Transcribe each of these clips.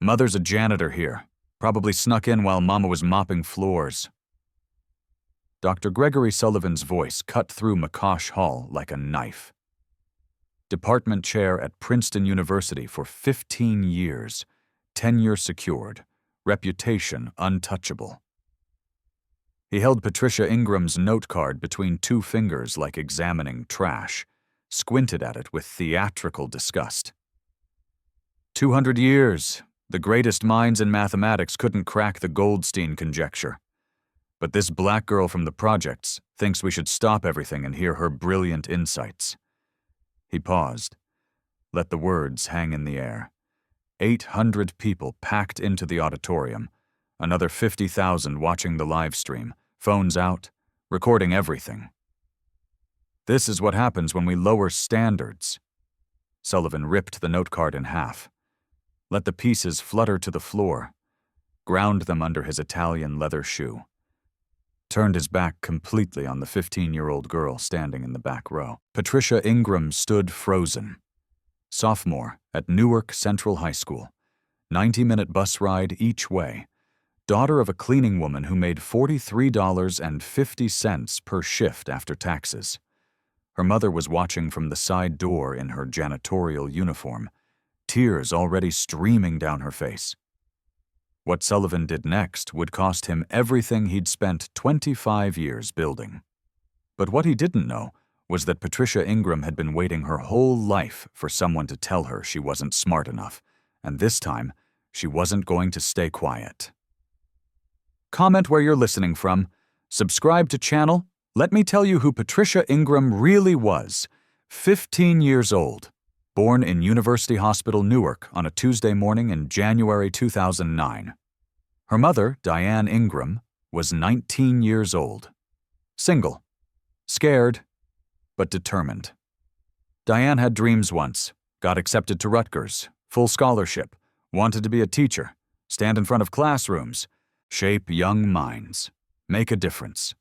Mother's a janitor here. Probably snuck in while Mama was mopping floors. Dr. Gregory Sullivan's voice cut through McCosh Hall like a knife. Department chair at Princeton University for 15 years, tenure secured, reputation untouchable. He held Patricia Ingram's note card between two fingers like examining trash, squinted at it with theatrical disgust. 200 years, the greatest minds in mathematics couldn't crack the Goldstein conjecture. But this black girl from the projects thinks we should stop everything and hear her brilliant insights. He paused, let the words hang in the air. 800 people packed into the auditorium, another 50,000 watching the live stream, phones out, recording everything. This is what happens when we lower standards. Sullivan ripped the note card in half, let the pieces flutter to the floor, ground them under his Italian leather shoe, turned his back completely on the 15-year-old girl standing in the back row. Patricia Ingram stood frozen. Sophomore at Newark Central High School, 90-minute bus ride each way, daughter of a cleaning woman who made $43.50 per shift after taxes. Her mother was watching from the side door in her janitorial uniform, tears already streaming down her face. What Sullivan did next would cost him everything he'd spent 25 years building. But what he didn't know was that Patricia Ingram had been waiting her whole life for someone to tell her she wasn't smart enough, and this time, she wasn't going to stay quiet. Comment where you're listening from, subscribe to channel, let me tell you who Patricia Ingram really was. 15 years old, born in University Hospital, Newark on a Tuesday morning in January 2009. Her mother, Diane Ingram, was 19 years old. Single. Scared, but determined. Diane had dreams once, got accepted to Rutgers, full scholarship, wanted to be a teacher, stand in front of classrooms, shape young minds, make a difference.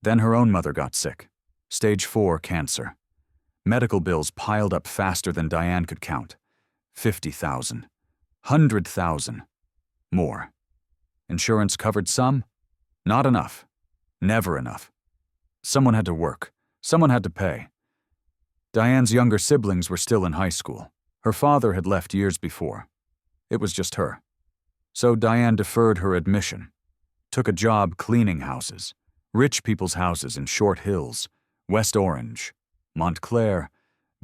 Then her own mother got sick, stage 4 cancer. Medical bills piled up faster than Diane could count. 50,000, 100,000, more. Insurance covered some, not enough, never enough. Someone had to work, someone had to pay. Diane's younger siblings were still in high school. Her father had left years before. It was just her. So Diane deferred her admission, took a job cleaning houses, rich people's houses in Short Hills, West Orange, Montclair,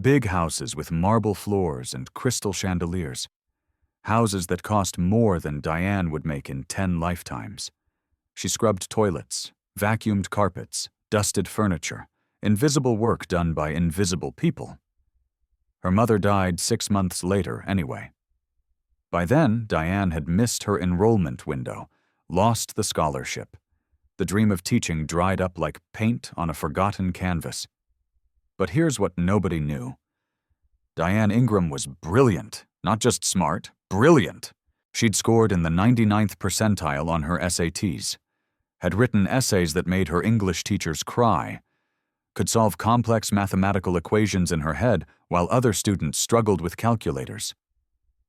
big houses with marble floors and crystal chandeliers. Houses that cost more than Diane would make in 10 lifetimes. She scrubbed toilets, vacuumed carpets, dusted furniture, invisible work done by invisible people. Her mother died 6 months later anyway. By then, Diane had missed her enrollment window, lost the scholarship. The dream of teaching dried up like paint on a forgotten canvas. But here's what nobody knew. Diane Ingram was brilliant, not just smart, brilliant. She'd scored in the 99th percentile on her SATs, had written essays that made her English teachers cry, could solve complex mathematical equations in her head while other students struggled with calculators.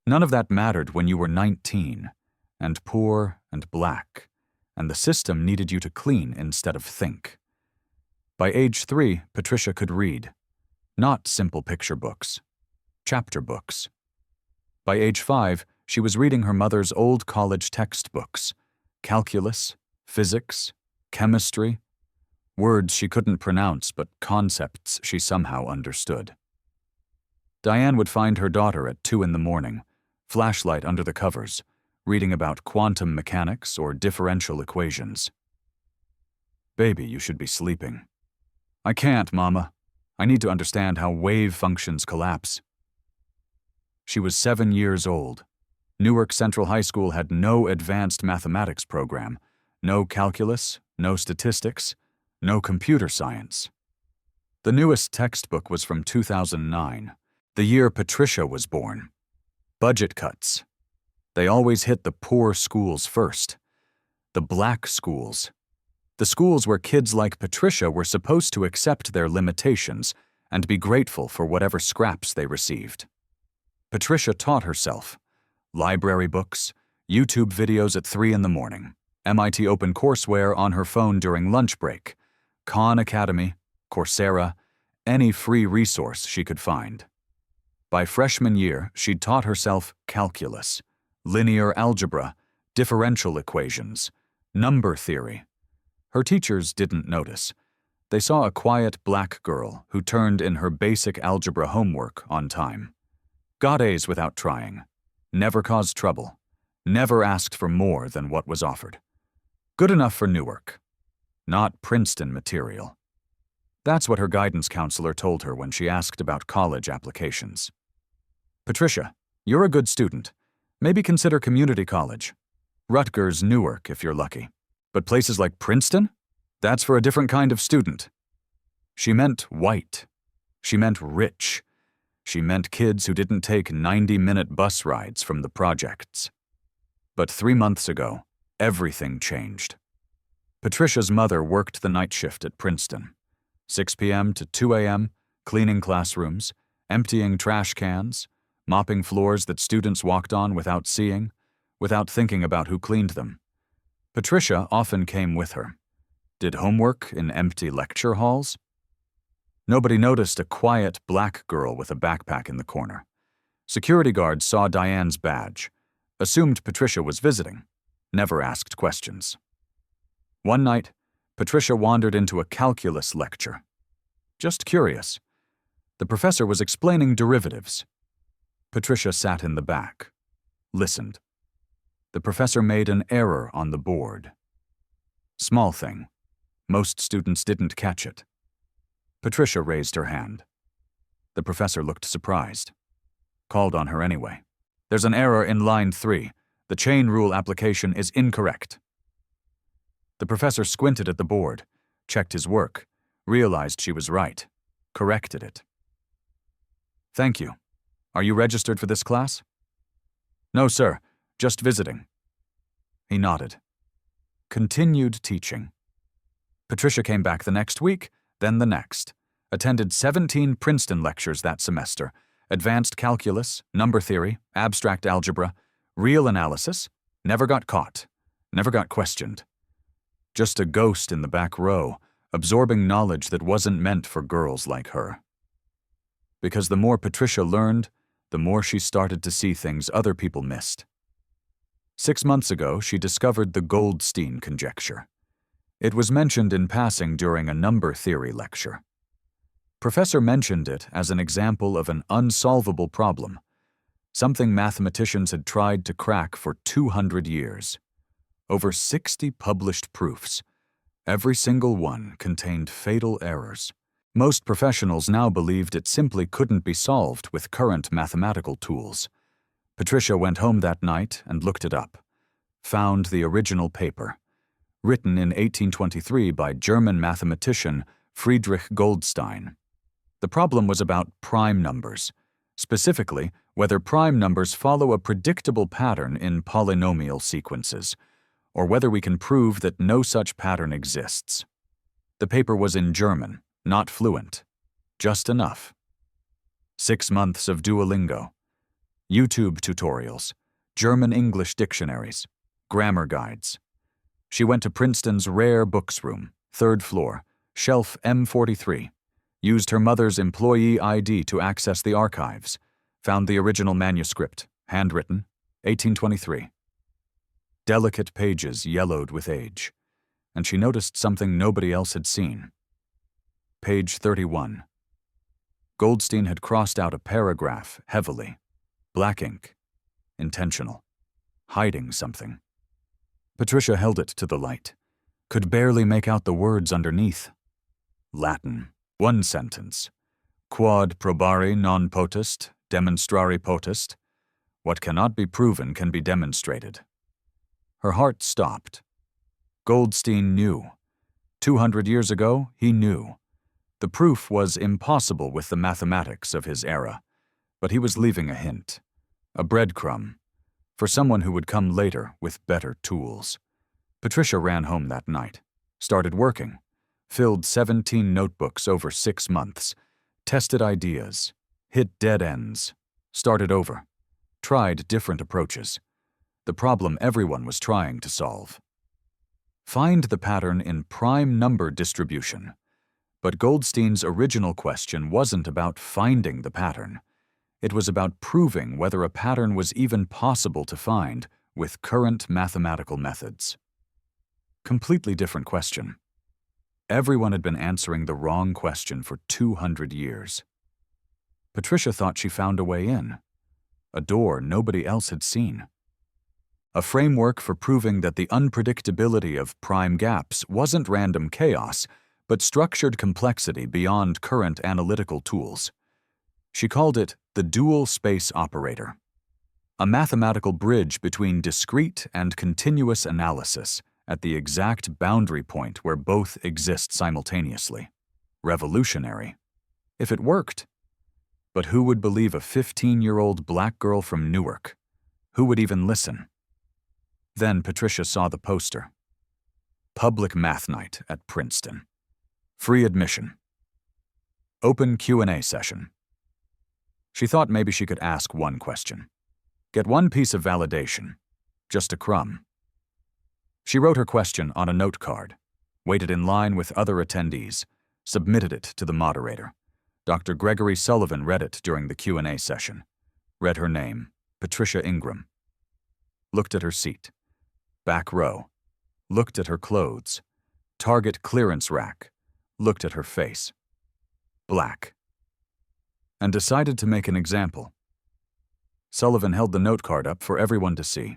None of that mattered when you were 19, and poor and black, and the system needed you to clean instead of think. By age 3, Patricia could read. Not simple picture books. Chapter books. By age 5, she was reading her mother's old college textbooks. Calculus, physics, chemistry. Words she couldn't pronounce, but concepts she somehow understood. Diane would find her daughter at 2 in the morning, flashlight under the covers, reading about quantum mechanics or differential equations. "Baby, you should be sleeping." "I can't, Mama. I need to understand how wave functions collapse." She was 7 years old. Newark Central High School had no advanced mathematics program, no calculus, no statistics, no computer science. The newest textbook was from 2009, the year Patricia was born. Budget cuts. They always hit the poor schools first. The black schools. The schools where kids like Patricia were supposed to accept their limitations and be grateful for whatever scraps they received. Patricia taught herself, library books, YouTube videos at 3 in the morning, MIT OpenCourseWare on her phone during lunch break, Khan Academy, Coursera, any free resource she could find. By freshman year, she'd taught herself calculus, linear algebra, differential equations, number theory. Her teachers didn't notice. They saw a quiet black girl who turned in her basic algebra homework on time. Got A's without trying. Never caused trouble. Never asked for more than what was offered. Good enough for Newark. Not Princeton material. That's what her guidance counselor told her when she asked about college applications. Patricia, you're a good student. Maybe consider community college. Rutgers, Newark, if you're lucky. But places like Princeton? That's for a different kind of student. She meant white. She meant rich. She meant kids who didn't take 90-minute bus rides from the projects. But 3 months ago, everything changed. Patricia's mother worked the night shift at Princeton. 6 p.m. to 2 a.m., cleaning classrooms, emptying trash cans, mopping floors that students walked on without seeing, without thinking about who cleaned them. Patricia often came with her. Did homework in empty lecture halls? Nobody noticed a quiet black girl with a backpack in the corner. Security guards saw Diane's badge, assumed Patricia was visiting, never asked questions. One night, Patricia wandered into a calculus lecture. Just curious. The professor was explaining derivatives. Patricia sat in the back, listened. The professor made an error on the board. Small thing. Most students didn't catch it. Patricia raised her hand. The professor looked surprised. Called on her anyway. There's an error in line 3. The chain rule application is incorrect. The professor squinted at the board, checked his work, realized she was right, corrected it. Thank you. Are you registered for this class? No, sir. Just visiting. He nodded. Continued teaching. Patricia came back the next week, then the next. Attended 17 Princeton lectures that semester. Advanced calculus, number theory, abstract algebra, real analysis. Never got caught. Never got questioned. Just a ghost in the back row, absorbing knowledge that wasn't meant for girls like her. Because the more Patricia learned, the more she started to see things other people missed. 6 months ago, she discovered the Goldstein conjecture. It was mentioned in passing during a number theory lecture. Professor mentioned it as an example of an unsolvable problem, something mathematicians had tried to crack for 200 years. Over 60 published proofs. Every single one contained fatal errors. Most professionals now believed it simply couldn't be solved with current mathematical tools. Patricia went home that night and looked it up. Found the original paper, written in 1823 by German mathematician Friedrich Goldstein. The problem was about prime numbers, specifically whether prime numbers follow a predictable pattern in polynomial sequences, or whether we can prove that no such pattern exists. The paper was in German, not fluent, just enough. 6 months of Duolingo, YouTube tutorials, German-English dictionaries, grammar guides. She went to Princeton's rare books room, 3rd floor, shelf M43, used her mother's employee ID to access the archives, found the original manuscript, handwritten, 1823. Delicate pages yellowed with age, and she noticed something nobody else had seen. Page 31. Goldstein had crossed out a paragraph heavily. Black ink. Intentional. Hiding something. Patricia held it to the light. Could barely make out the words underneath. Latin. 1 sentence. Quod probari non potest, demonstrari potest. What cannot be proven can be demonstrated. Her heart stopped. Goldstein knew. 200 years ago, he knew. The proof was impossible with the mathematics of his era, but he was leaving a hint, a breadcrumb, for someone who would come later with better tools. Patricia ran home that night, started working, filled 17 notebooks over 6 months, tested ideas, hit dead ends, started over, tried different approaches. The problem everyone was trying to solve. Find the pattern in prime number distribution. But Goldstein's original question wasn't about finding the pattern. It was about proving whether a pattern was even possible to find with current mathematical methods. Completely different question. Everyone had been answering the wrong question for 200 years. Patricia thought she found a way in, a door nobody else had seen. A framework for proving that the unpredictability of prime gaps wasn't random chaos, but structured complexity beyond current analytical tools. She called it the dual space operator, a mathematical bridge between discrete and continuous analysis at the exact boundary point where both exist simultaneously. Revolutionary. If it worked. But who would believe a 15-year-old black girl from Newark? Who would even listen? Then Patricia saw the poster. Public Math Night at Princeton. Free admission. Open Q&A session. She thought maybe she could ask one question. Get one piece of validation. Just a crumb. She wrote her question on a note card, waited in line with other attendees, submitted it to the moderator. Dr. Gregory Sullivan read it during the Q&A session. Read her name, Patricia Ingram. Looked at her seat. Back row. Looked at her clothes. Target clearance rack. Looked at her face. Black. And decided to make an example. Sullivan held the note card up for everyone to see.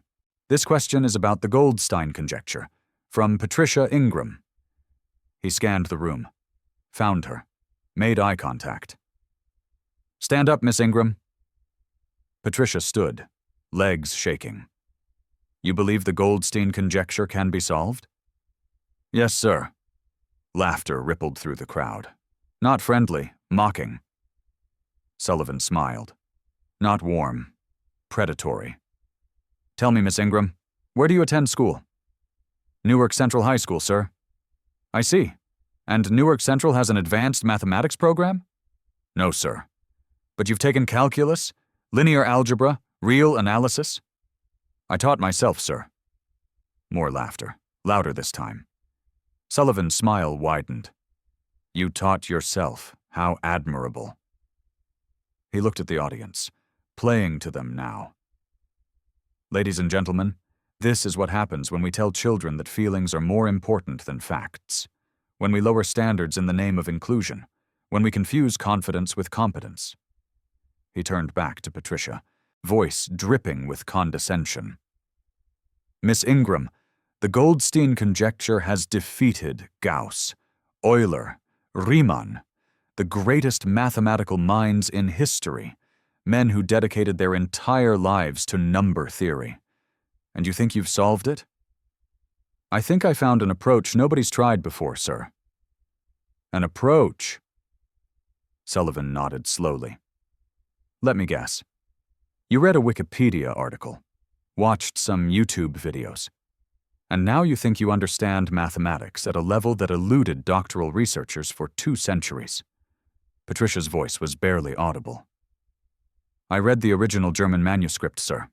This question is about the Goldstein conjecture, from Patricia Ingram. He scanned the room. Found her. Made eye contact. Stand up, Miss Ingram. Patricia stood, legs shaking. You believe the Goldstein conjecture can be solved? Yes, sir. Laughter rippled through the crowd. Not friendly, mocking. Sullivan smiled. Not warm, predatory. Tell me, Miss Ingram, where do you attend school? Newark Central High School, sir. I see. And Newark Central has an advanced mathematics program? No, sir. But you've taken calculus, linear algebra, real analysis? I taught myself, sir. More laughter, louder this time. Sullivan's smile widened. You taught yourself. How admirable. He looked at the audience, playing to them now. Ladies and gentlemen, this is what happens when we tell children that feelings are more important than facts, when we lower standards in the name of inclusion, when we confuse confidence with competence. He turned back to Patricia, voice dripping with condescension. Miss Ingram, the Goldstein conjecture has defeated Gauss, Euler, Riemann, the greatest mathematical minds in history, men who dedicated their entire lives to number theory. And you think you've solved it? I think I found an approach nobody's tried before, sir. An approach? Sullivan nodded slowly. Let me guess. You read a Wikipedia article, watched some YouTube videos, and now you think you understand mathematics at a level that eluded doctoral researchers for 2 centuries. Patricia's voice was barely audible. I read the original German manuscript, sir.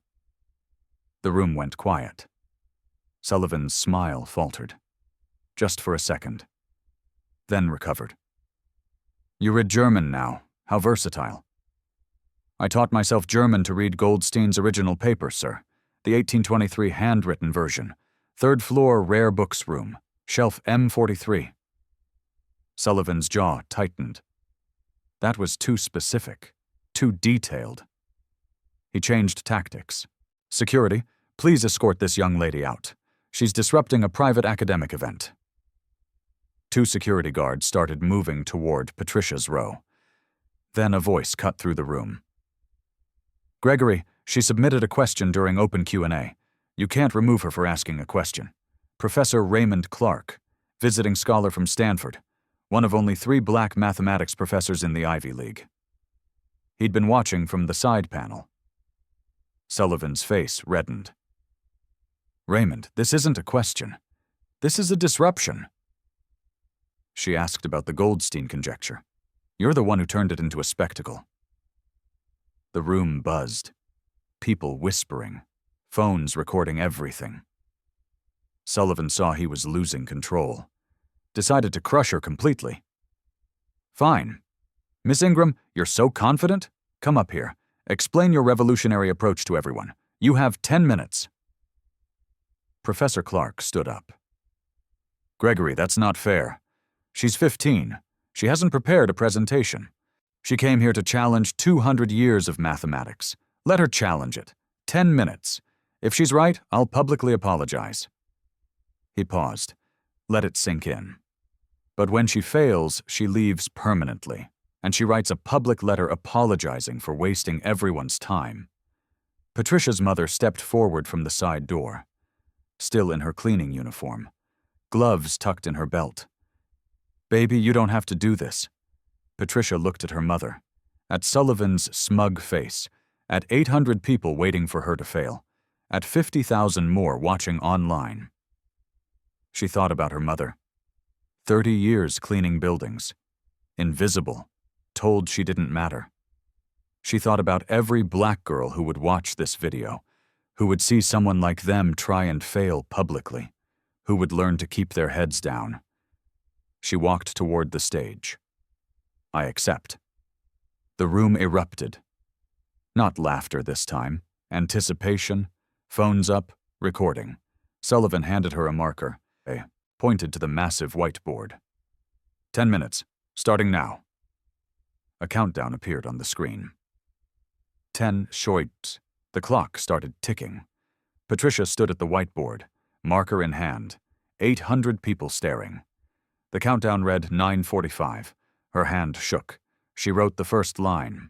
The room went quiet. Sullivan's smile faltered. Just for a second. Then recovered. You read German now. How versatile. I taught myself German to read Goldstein's original paper, sir. The 1823 handwritten version. 3rd floor rare books room. Shelf M43. Sullivan's jaw tightened. That was too specific, too detailed. He changed tactics. Security, please escort this young lady out. She's disrupting a private academic event. 2 security guards started moving toward Patricia's row. Then a voice cut through the room. Gregory, she submitted a question during open Q&A. You can't remove her for asking a question. Professor Raymond Clark, visiting scholar from Stanford, one of only 3 black mathematics professors in the Ivy League. He'd been watching from the side panel. Sullivan's face reddened. Raymond, this isn't a question. This is a disruption. She asked about the Goldstein conjecture. You're the one who turned it into a spectacle. The room buzzed. people whispering, phones recording everything. Sullivan saw he was losing control. Decided to crush her completely. Fine. Miss Ingram, you're so confident? Come up here. Explain your revolutionary approach to everyone. You have 10 minutes. Professor Clark stood up. Gregory, that's not fair. She's 15. She hasn't prepared a presentation. She came here to challenge 200 years of mathematics. Let her challenge it. 10 minutes. If she's right, I'll publicly apologize. He paused. Let it sink in. But when she fails, she leaves permanently, and she writes a public letter apologizing for wasting everyone's time. Patricia's mother stepped forward from the side door, still in her cleaning uniform, gloves tucked in her belt. Baby, you don't have to do this. Patricia looked at her mother, at Sullivan's smug face, at 800 people waiting for her to fail, at 50,000 more watching online. She thought about her mother. 30 years cleaning buildings. Invisible. Told she didn't matter. She thought about every black girl who would watch this video, who would see someone like them try and fail publicly, who would learn to keep their heads down. She walked toward the stage. I accept. The room erupted. Not laughter this time. Anticipation. Phones up. Recording. Sullivan handed her a marker. Pointed to the massive whiteboard. 10 minutes. Starting now. A countdown appeared on the screen. 10 short. The clock started ticking. Patricia stood at the whiteboard, marker in hand. 800 people staring. The countdown read 9:45. Her hand shook. She wrote the first line.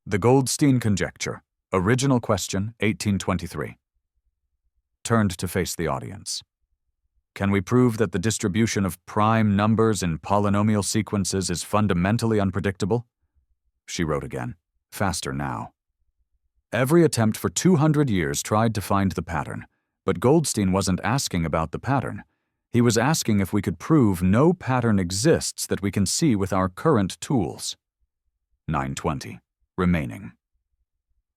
The Goldstein conjecture. Original question, 1823. Turned to face the audience. Can we prove that the distribution of prime numbers in polynomial sequences is fundamentally unpredictable? She wrote again, faster now. Every attempt for 200 years tried to find the pattern, but Goldstein wasn't asking about the pattern. He was asking if we could prove no pattern exists that we can see with our current tools. 9:20, remaining.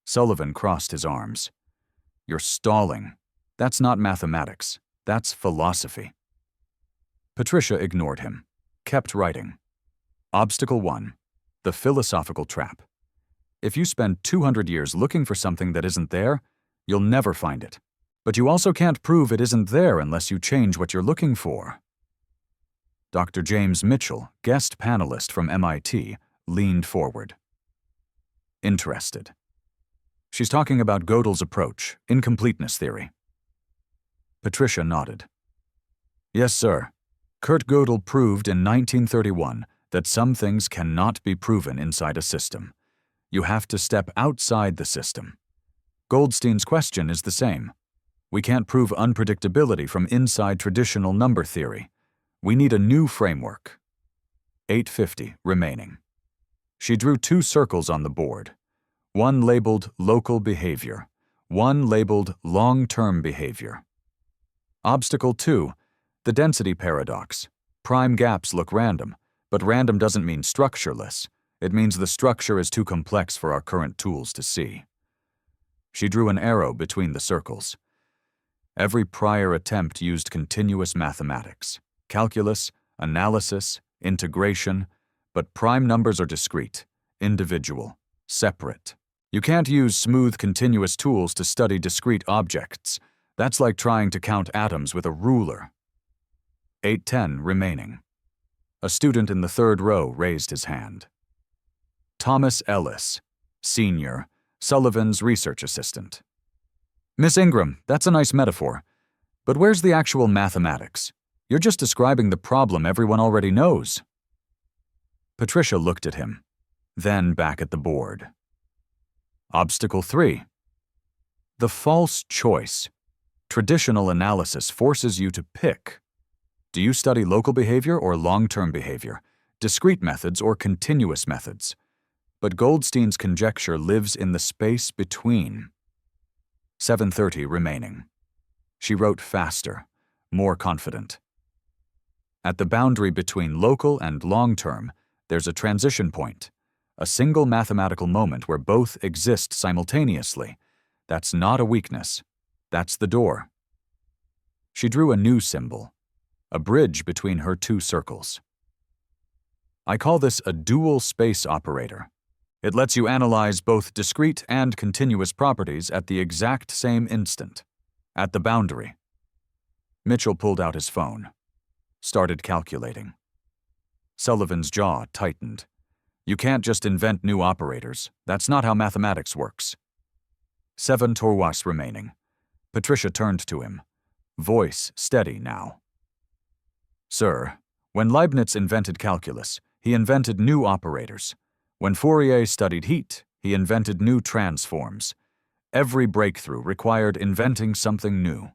Sullivan crossed his arms. You're stalling. That's not mathematics. That's philosophy. Patricia ignored him, kept writing. Obstacle 1, the philosophical trap. If you spend 200 years looking for something that isn't there, you'll never find it. But you also can't prove it isn't there unless you change what you're looking for. Dr. James Mitchell, guest panelist from MIT, leaned forward. Interested. She's talking about Gödel's approach, incompleteness theory. Patricia nodded. Yes, sir. Kurt Gödel proved in 1931 that some things cannot be proven inside a system. You have to step outside the system. Goldstein's question is the same. We can't prove unpredictability from inside traditional number theory. We need a new framework. 8:50 remaining. She drew 2 circles on the board. One labeled local behavior, one labeled long-term behavior. Obstacle 2, the density paradox. Prime gaps look random, but random doesn't mean structureless. It means the structure is too complex for our current tools to see. She drew an arrow between the circles. Every prior attempt used continuous mathematics, calculus, analysis, integration, but prime numbers are discrete, individual, separate. You can't use smooth continuous tools to study discrete objects. That's like trying to count atoms with a ruler. 8:10 remaining. A student in the 3rd row raised his hand. Thomas Ellis, senior, Sullivan's research assistant. Miss Ingram, that's a nice metaphor. But where's the actual mathematics? You're just describing the problem everyone already knows. Patricia looked at him, then back at the board. Obstacle 3. The false choice. Traditional analysis forces you to pick. Do you study local behavior or long-term behavior, discrete methods or continuous methods? But Goldstein's conjecture lives in the space between. 7:30 remaining. She wrote faster, more confident. At the boundary between local and long-term, there's a transition point, A single mathematical moment where both exist simultaneously. That's not a weakness. That's the door. She drew a new symbol, a bridge between her two circles. I call this a dual space operator. It lets you analyze both discrete and continuous properties at the exact same instant, at the boundary. Mitchell pulled out his phone, started calculating. Sullivan's jaw tightened. You can't just invent new operators. That's not how mathematics works. 7 torwas remaining. Patricia turned to him, voice steady now. Sir, when Leibniz invented calculus, he invented new operators. When Fourier studied heat, he invented new transforms. Every breakthrough required inventing something new.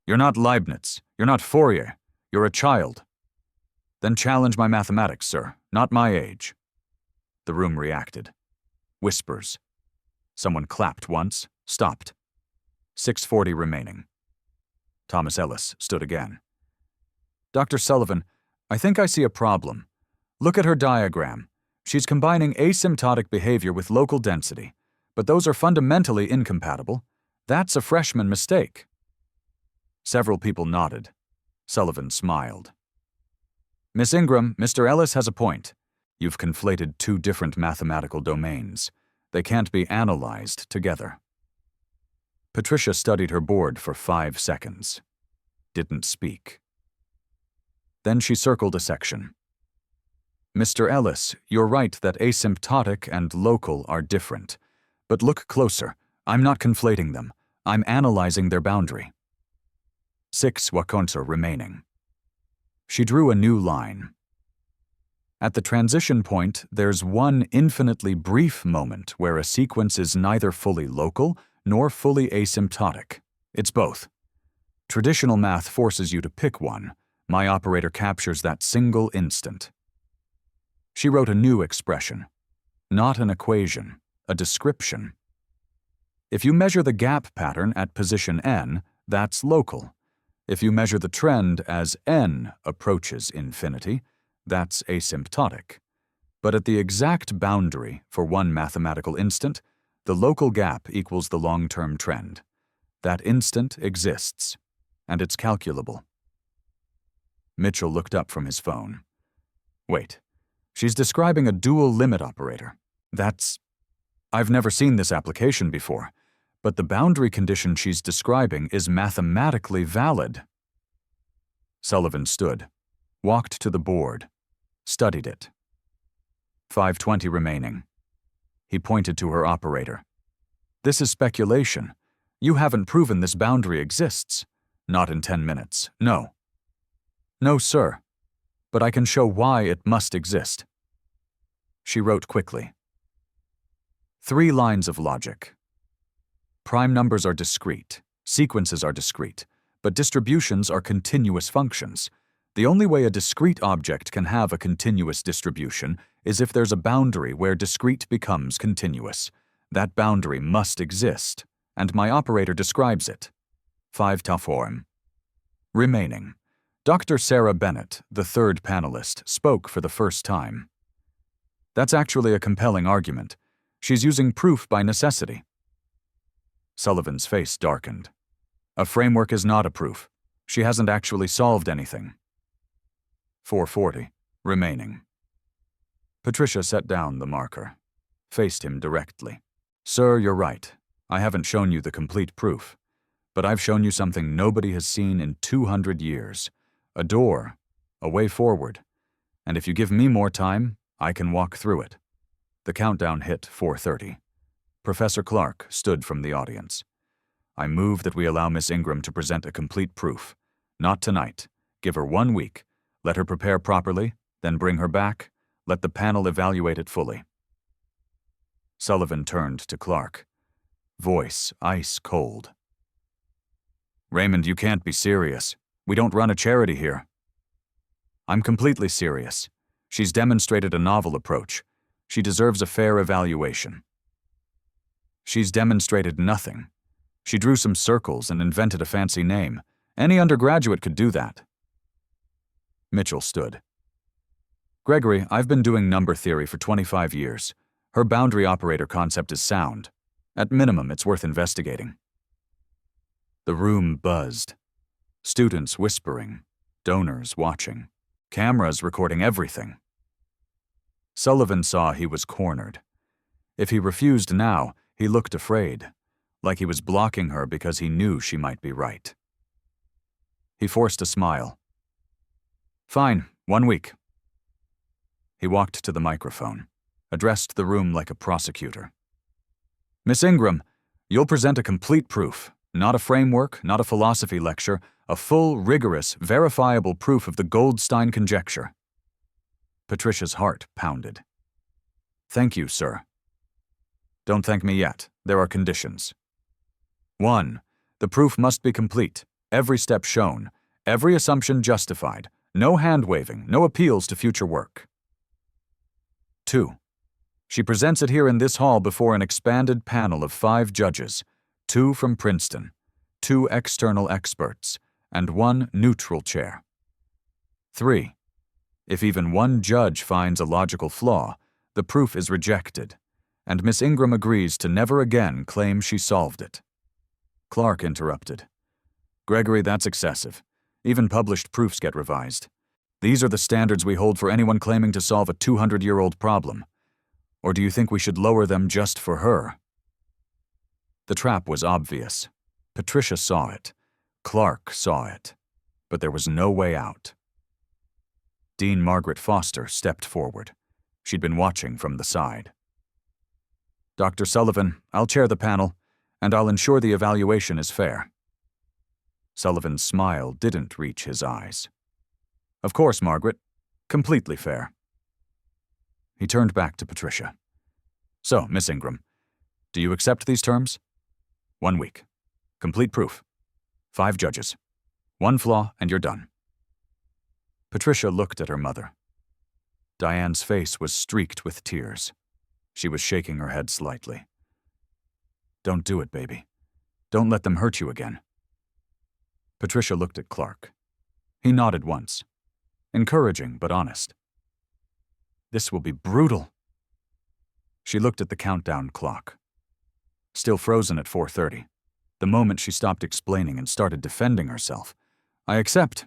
You're not Leibniz. You're not Fourier. You're a child. Then challenge my mathematics, sir, not my age. The room reacted. Whispers. Someone clapped once, stopped. 6:40 remaining. Thomas Ellis stood again. Dr. Sullivan, I think I see a problem. Look at her diagram. She's combining asymptotic behavior with local density, but those are fundamentally incompatible. That's a freshman mistake. Several people nodded. Sullivan smiled. Miss Ingram, Mr. Ellis has a point. You've conflated two different mathematical domains. They can't be analyzed together. Patricia studied her board for 5 seconds. Didn't speak. Then she circled a section. Mr. Ellis, you're right that asymptotic and local are different. But look closer. I'm not conflating them. I'm analyzing their boundary. 6 wakonser remaining. She drew a new line. At the transition point, there's one infinitely brief moment where a sequence is neither fully local nor fully asymptotic. It's both. Traditional math forces you to pick one. My operator captures that single instant. She wrote a new expression. Not an equation, a description. If you measure the gap pattern at position n, that's local. If you measure the trend as n approaches infinity, that's asymptotic. But at the exact boundary for one mathematical instant, the local gap equals the long-term trend. That instant exists, and it's calculable. Mitchell looked up from his phone. Wait, she's describing a dual limit operator. I've never seen this application before, but the boundary condition she's describing is mathematically valid. Sullivan stood, walked to the board, studied it. 5:20 remaining. He pointed to her operator. This is speculation. You haven't proven this boundary exists. Not in 10 minutes, no. No, sir, but I can show why it must exist. She wrote quickly. 3 lines of logic. Prime numbers are discrete, sequences are discrete, but distributions are continuous functions. The only way a discrete object can have a continuous distribution is if there's a boundary where discrete becomes continuous. That boundary must exist, and my operator describes it. 5 taform. Remaining. Dr. Sarah Bennett, the third panelist, spoke for the first time. That's actually a compelling argument. She's using proof by necessity. Sullivan's face darkened. A framework is not a proof. She hasn't actually solved anything. 4:40. Remaining. Patricia set down the marker, faced him directly. Sir, you're right. I haven't shown you the complete proof. But I've shown you something nobody has seen in 200 years. A door, a way forward. And if you give me more time, I can walk through it. The countdown hit 4:30. Professor Clark stood from the audience. I move that we allow Miss Ingram to present a complete proof. Not tonight. Give her 1 week. Let her prepare properly, then bring her back. Let the panel evaluate it fully. Sullivan turned to Clark. Voice ice cold. Raymond, you can't be serious. We don't run a charity here. I'm completely serious. She's demonstrated a novel approach. She deserves a fair evaluation. She's demonstrated nothing. She drew some circles and invented a fancy name. Any undergraduate could do that. Mitchell stood. Gregory, I've been doing number theory for 25 years. Her boundary operator concept is sound. At minimum, it's worth investigating. The room buzzed. Students whispering, donors watching, cameras recording everything. Sullivan saw he was cornered. If he refused now, he looked afraid, like he was blocking her because he knew she might be right. He forced a smile. Fine, 1 week. He walked to the microphone, addressed the room like a prosecutor. Miss Ingram, you'll present a complete proof, not a framework, not a philosophy lecture, a full, rigorous, verifiable proof of the Goldstein conjecture. Patricia's heart pounded. Thank you, sir. Don't thank me yet. There are conditions. 1. The proof must be complete, every step shown, every assumption justified, no hand-waving, no appeals to future work. 2. She presents it here in this hall before an expanded panel of 5 judges, 2 from Princeton, 2 external experts, and 1 neutral chair. 3. If even 1 judge finds a logical flaw, the proof is rejected, and Miss Ingram agrees to never again claim she solved it. Clark interrupted. Gregory, that's excessive. Even published proofs get revised. These are the standards we hold for anyone claiming to solve a 200-year-old problem. Or do you think we should lower them just for her? The trap was obvious. Patricia saw it. Clark saw it. But there was no way out. Dean Margaret Foster stepped forward. She'd been watching from the side. Dr. Sullivan, I'll chair the panel, and I'll ensure the evaluation is fair. Sullivan's smile didn't reach his eyes. Of course, Margaret. Completely fair. He turned back to Patricia. So, Miss Ingram, do you accept these terms? 1 week. Complete proof. 5 judges. 1 flaw, and you're done. Patricia looked at her mother. Diane's face was streaked with tears. She was shaking her head slightly. Don't do it, baby. Don't let them hurt you again. Patricia looked at Clark. He nodded once. Encouraging, but honest. This will be brutal. She looked at the countdown clock. Still frozen at 4:30. The moment she stopped explaining and started defending herself. I accept.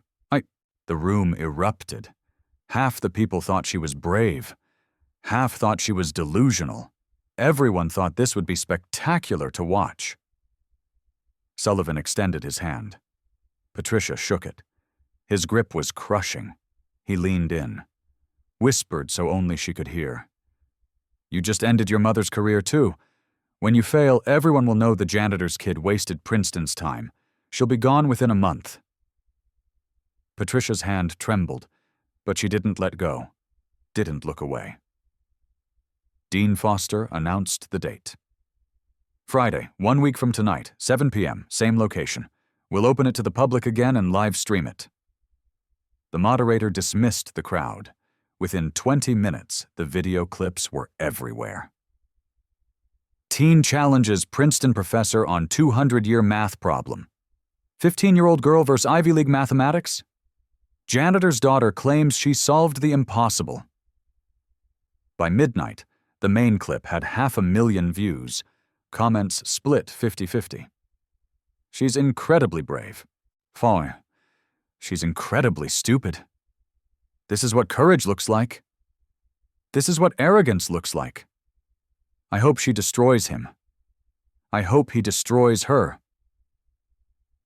The room erupted. Half the people thought she was brave. Half thought she was delusional. Everyone thought this would be spectacular to watch. Sullivan extended his hand. Patricia shook it. His grip was crushing. He leaned in. Whispered so only she could hear. You just ended your mother's career too. When you fail, everyone will know the janitor's kid wasted Princeton's time. She'll be gone within a month. Patricia's hand trembled, but she didn't let go, didn't look away. Dean Foster announced the date. Friday, 1 week from tonight, 7 p.m., same location. We'll open it to the public again and live stream it. The moderator dismissed the crowd. Within 20 minutes, the video clips were everywhere. Teen challenges Princeton professor on 200-year math problem. 15-year-old girl versus Ivy League mathematics? Janitor's daughter claims she solved the impossible. By midnight, the main clip had 500,000 views. Comments split 50-50. She's incredibly brave. Fine. She's incredibly stupid. This is what courage looks like. This is what arrogance looks like. I hope she destroys him. I hope he destroys her.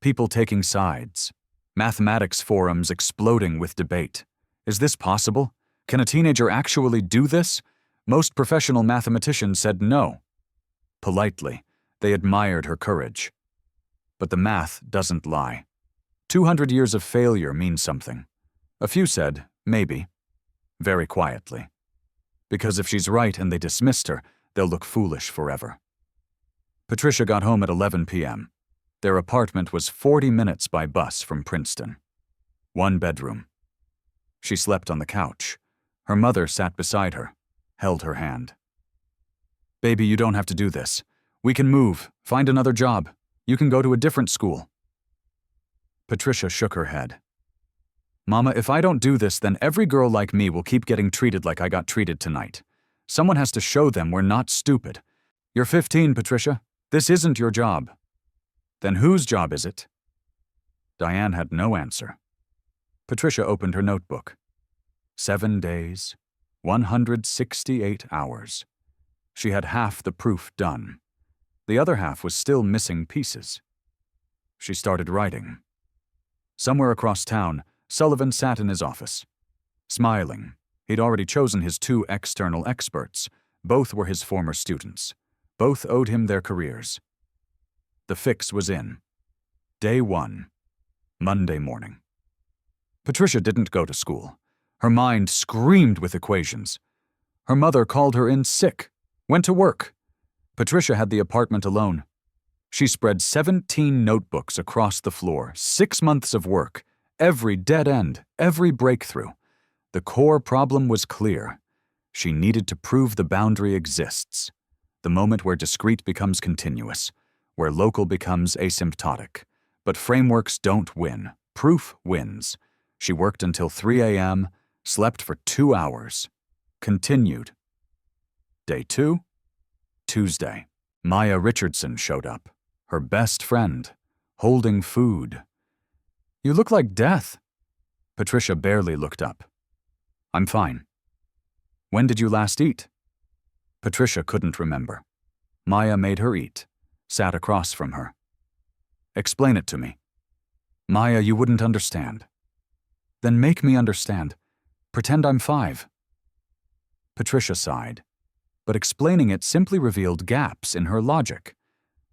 People taking sides. Mathematics forums exploding with debate. Is this possible? Can a teenager actually do this? Most professional mathematicians said no. Politely, they admired her courage. But the math doesn't lie. 200 years of failure means something. A few said, maybe. Very quietly. Because if she's right and they dismissed her, they'll look foolish forever. Patricia got home at 11 p.m. Their apartment was 40 minutes by bus from Princeton. 1 bedroom. She slept on the couch. Her mother sat beside her, held her hand. Baby, you don't have to do this. We can move, find another job. You can go to a different school. Patricia shook her head. Mama, if I don't do this, then every girl like me will keep getting treated like I got treated tonight. Someone has to show them we're not stupid. You're 15, Patricia. This isn't your job. Then whose job is it? Diane had no answer. Patricia opened her notebook. 7 days, 168 hours. She had half the proof done. The other half was still missing pieces. She started writing. Somewhere across town, Sullivan sat in his office. Smiling, he'd already chosen his 2 external experts. Both were his former students. Both owed him their careers. The fix was in. Day 1, Monday morning. Patricia didn't go to school. Her mind screamed with equations. Her mother called her in sick, went to work. Patricia had the apartment alone. She spread 17 notebooks across the floor, 6 months of work, every dead end, every breakthrough. The core problem was clear. She needed to prove the boundary exists, the moment where discrete becomes continuous, where local becomes asymptotic. But frameworks don't win. Proof wins. She worked until 3 a.m., slept for 2 hours. Continued. Day 2, Tuesday. Maya Richardson showed up, her best friend, holding food. You look like death. Patricia barely looked up. I'm fine. When did you last eat? Patricia couldn't remember. Maya made her eat, sat across from her. Explain it to me. Maya, you wouldn't understand. Then make me understand. Pretend I'm 5. Patricia sighed, but explaining it simply revealed gaps in her logic,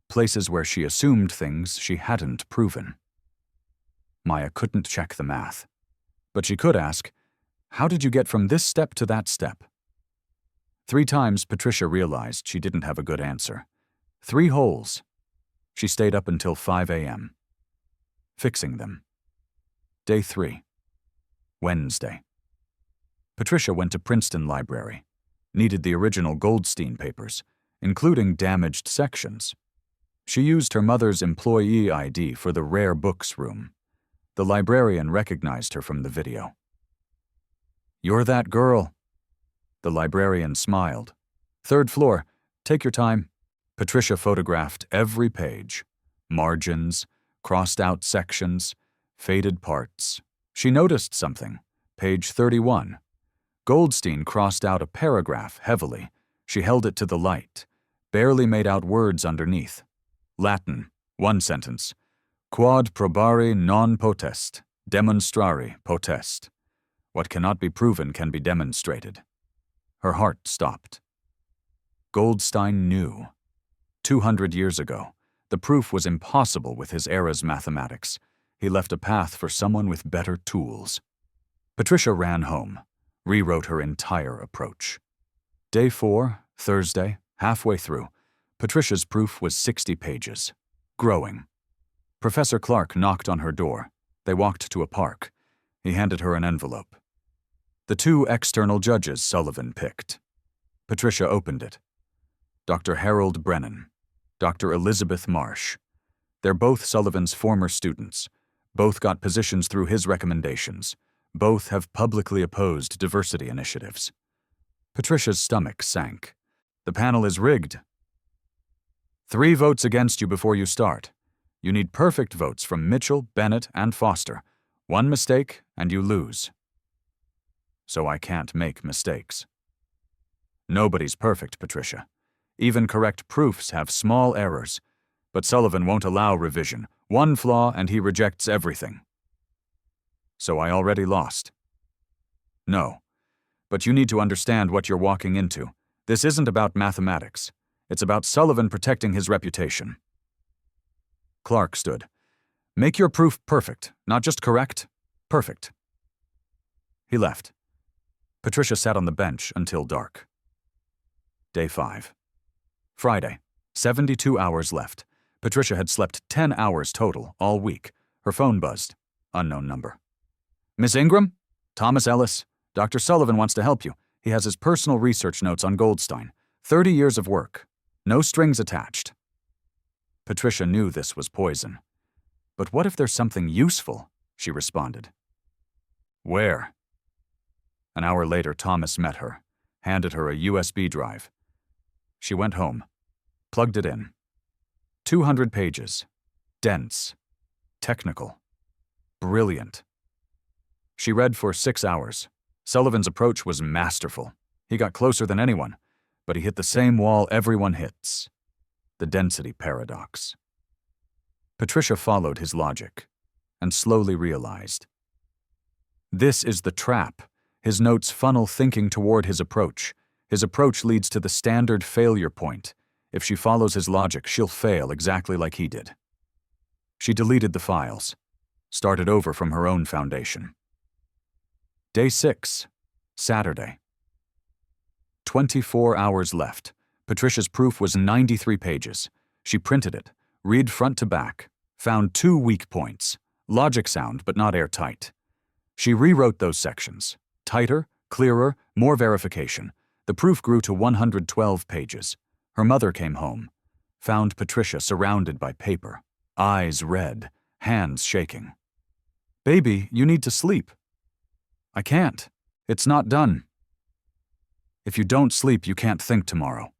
places where she assumed things she hadn't proven. Maya couldn't check the math, but she could ask, how did you get from this step to that step? 3 times Patricia realized she didn't have a good answer. 3 holes. She stayed up until 5 a.m. fixing them. Day 3, Wednesday. Patricia went to Princeton Library, needed the original Goldstein papers, including damaged sections. She used her mother's employee ID for the rare books room. The librarian recognized her from the video. You're that girl. The librarian smiled. 3rd floor, take your time. Patricia photographed every page. Margins, crossed out sections, faded parts. She noticed something. Page 31. Goldstein crossed out a paragraph heavily. She held it to the light, barely made out words underneath. Latin, 1 sentence. Quod probare non potest, demonstrare potest. What cannot be proven can be demonstrated. Her heart stopped. Goldstein knew. 200 years ago, the proof was impossible with his era's mathematics. He left a path for someone with better tools. Patricia ran home, rewrote her entire approach. Day 4, Thursday, halfway through, Patricia's proof was 60 pages. Growing. Professor Clark knocked on her door. They walked to a park. He handed her an envelope. The 2 external judges Sullivan picked. Patricia opened it. Dr. Harold Brennan, Dr. Elizabeth Marsh. They're both Sullivan's former students. Both got positions through his recommendations. Both have publicly opposed diversity initiatives. Patricia's stomach sank. The panel is rigged. 3 votes against you before you start. You need perfect votes from Mitchell, Bennett, and Foster. 1 mistake, and you lose. So I can't make mistakes. Nobody's perfect, Patricia. Even correct proofs have small errors. But Sullivan won't allow revision. 1 flaw, and he rejects everything. So I already lost. No. But you need to understand what you're walking into. This isn't about mathematics. It's about Sullivan protecting his reputation. Clark stood. Make your proof perfect, not just correct. Perfect. He left. Patricia sat on the bench until dark. Day 5. Friday. 72 hours left. Patricia had slept 10 hours total all week. Her phone buzzed. Unknown number. Miss Ingram? Thomas Ellis. Dr. Sullivan wants to help you. He has his personal research notes on Goldstein. 30 years of work. No strings attached. Patricia knew this was poison. But what if there's something useful? She responded. Where? An hour later, Thomas met her, handed her a USB drive. She went home, plugged it in. 200 pages. Dense. Technical. Brilliant. She read for 6 hours. Sullivan's approach was masterful. He got closer than anyone, but he hit the same wall everyone hits. The density paradox. Patricia followed his logic and slowly realized. This is the trap. His notes funnel thinking toward his approach. His approach leads to the standard failure point. If she follows his logic, she'll fail exactly like he did. She deleted the files, started over from her own foundation. Day 6, Saturday. 24 hours left. Patricia's proof was 93 pages. She printed it, read front to back, found 2 weak points, logic sound but not airtight. She rewrote those sections. Tighter, clearer, more verification. The proof grew to 112 pages. Her mother came home, found Patricia surrounded by paper, eyes red, hands shaking. "Baby, you need to sleep." "I can't. It's not done." "If you don't sleep, you can't think tomorrow."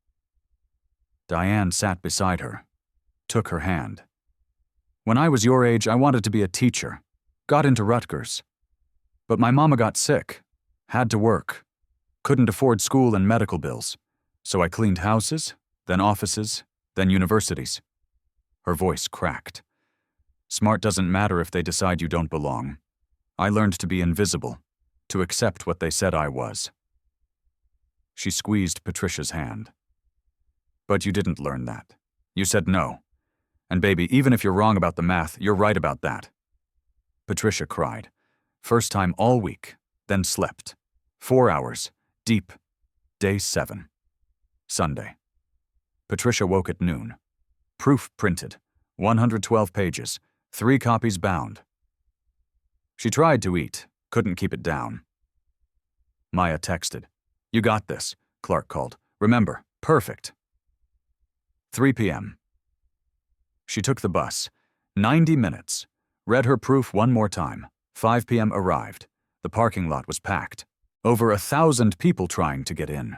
Diane sat beside her, took her hand. "When I was your age, I wanted to be a teacher. Got into Rutgers. But my mama got sick. Had to work. Couldn't afford school and medical bills. So I cleaned houses, then offices, then universities." Her voice cracked. "Smart doesn't matter if they decide you don't belong. I learned to be invisible, to accept what they said I was." She squeezed Patricia's hand. "But you didn't learn that. You said no. And baby, even if you're wrong about the math, you're right about that." Patricia cried. First time all week, then slept. 4 hours, deep. Day 7. Sunday. Patricia woke at noon. Proof printed. 112 pages. 3 copies bound. She tried to eat, couldn't keep it down. Maya texted. "You got this," Clark called. "Remember, perfect." 3 p.m. She took the bus. 90 minutes. Read her proof one more time. 5 p.m. arrived. The parking lot was packed. Over 1,000 people trying to get in.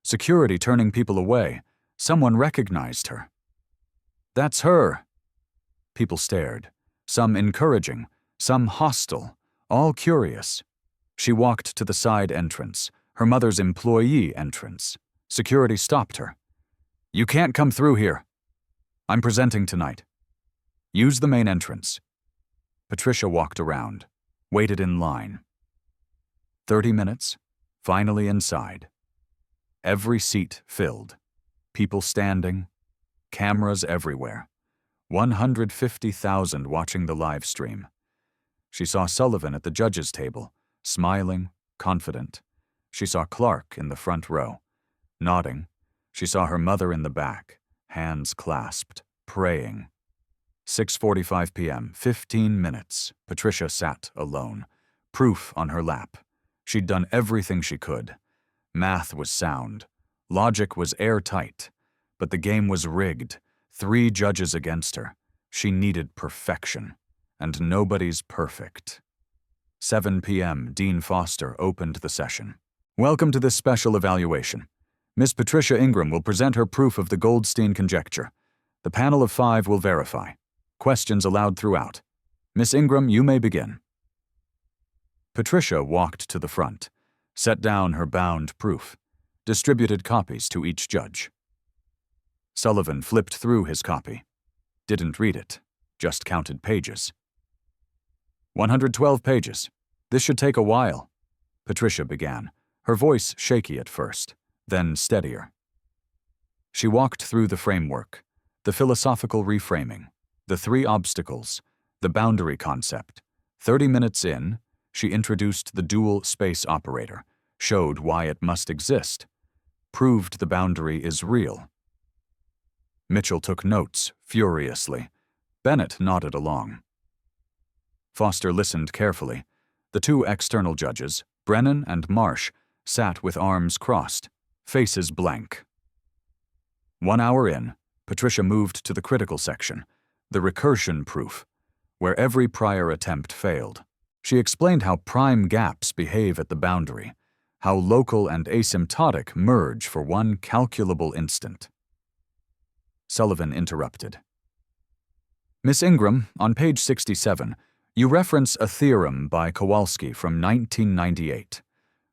Security turning people away. Someone recognized her. "That's her." People stared. Some encouraging, some hostile, all curious. She walked to the side entrance, her mother's employee entrance. Security stopped her. "You can't come through here. I'm presenting tonight. Use the main entrance." Patricia walked around, waited in line. 30 minutes, finally inside. Every seat filled. People standing. Cameras everywhere. 150,000 watching the live stream. She saw Sullivan at the judges' table, smiling, confident. She saw Clark in the front row, nodding. She saw her mother in the back, hands clasped, praying. 6:45 p.m., 15 minutes. Patricia sat alone, proof on her lap. She'd done everything she could. Math was sound. Logic was airtight. But the game was rigged. 3 judges against her. She needed perfection. And nobody's perfect. 7 p.m., Dean Foster opened the session. "Welcome to this special evaluation. Miss Patricia Ingram will present her proof of the Goldstein conjecture. The panel of 5 will verify. Questions allowed throughout. Miss Ingram, you may begin." Patricia walked to the front, set down her bound proof, distributed copies to each judge. Sullivan flipped through his copy. Didn't read it, just counted pages. 112 pages. This should take a while. Patricia began, her voice shaky at first, then steadier. She walked through the framework, the philosophical reframing, the 3 obstacles, the boundary concept. 30 minutes in, she introduced the dual space operator, showed why it must exist, proved the boundary is real. Mitchell took notes, furiously. Bennett nodded along. Foster listened carefully. The 2 external judges, Brennan and Marsh, sat with arms crossed, faces blank. 1 hour in, Patricia moved to the critical section, the recursion proof, where every prior attempt failed. She explained how prime gaps behave at the boundary, how local and asymptotic merge for one calculable instant. Sullivan interrupted. Miss Ingram, on page 67, you reference a theorem by Kowalski from 1998.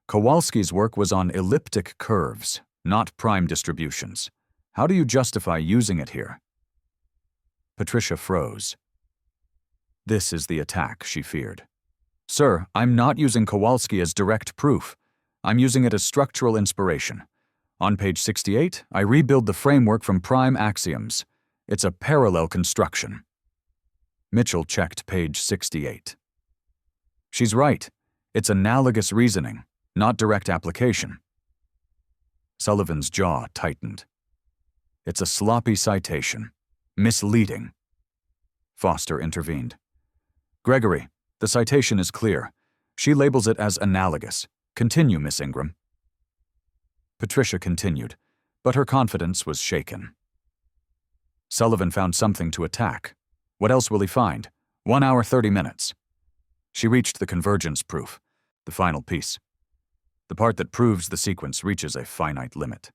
Kowalski's work was on elliptic curves, not prime distributions. How do you justify using it here? Patricia froze. This is the attack she feared. Sir, I'm not using Kowalski as direct proof. I'm using it as structural inspiration. On page 68, I rebuild the framework from prime axioms. It's a parallel construction. Mitchell checked page 68. She's right. It's analogous reasoning, not direct application. Sullivan's jaw tightened. It's a sloppy citation. Misleading. Foster intervened. Gregory, the citation is clear. She labels it as analogous. Continue, Miss Ingram. Patricia continued, but her confidence was shaken. Sullivan found something to attack. What else will he find? 1 hour, 30 minutes. She reached the convergence proof, the final piece. The part that proves the sequence reaches a finite limit.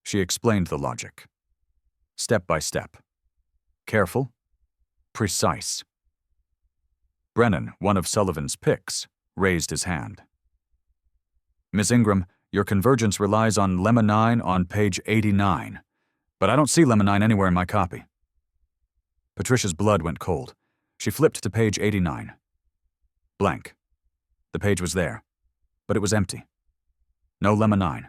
She explained the logic. Step by step. Careful. Precise. Brennan, one of Sullivan's picks, raised his hand. Miss Ingram, your convergence relies on lemma 9 on page 89, but I don't see lemma 9 anywhere in my copy. Patricia's blood went cold. She flipped to page 89. Blank. The page was there, but it was empty. No lemma 9.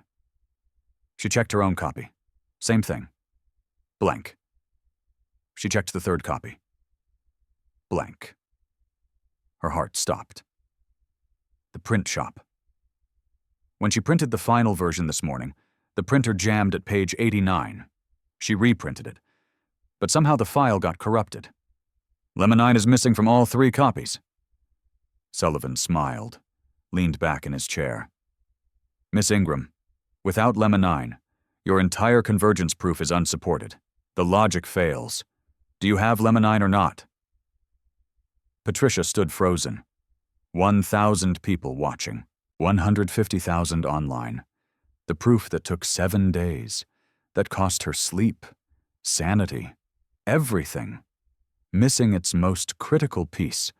She checked her own copy. Same thing. Blank. She checked the third copy. Blank. Her heart stopped. The print shop. When she printed the final version this morning, the printer jammed at page 89. She reprinted it, but somehow the file got corrupted. Lemma 9 is missing from all 3 copies. Sullivan smiled, leaned back in his chair. Miss Ingram, without lemma 9, your entire convergence proof is unsupported. The logic fails. Do you have lemma 9 or not? Patricia stood frozen. 1,000 people watching. 150,000 online. The proof that took 7 days. That cost her sleep, sanity, everything. Missing its most critical piece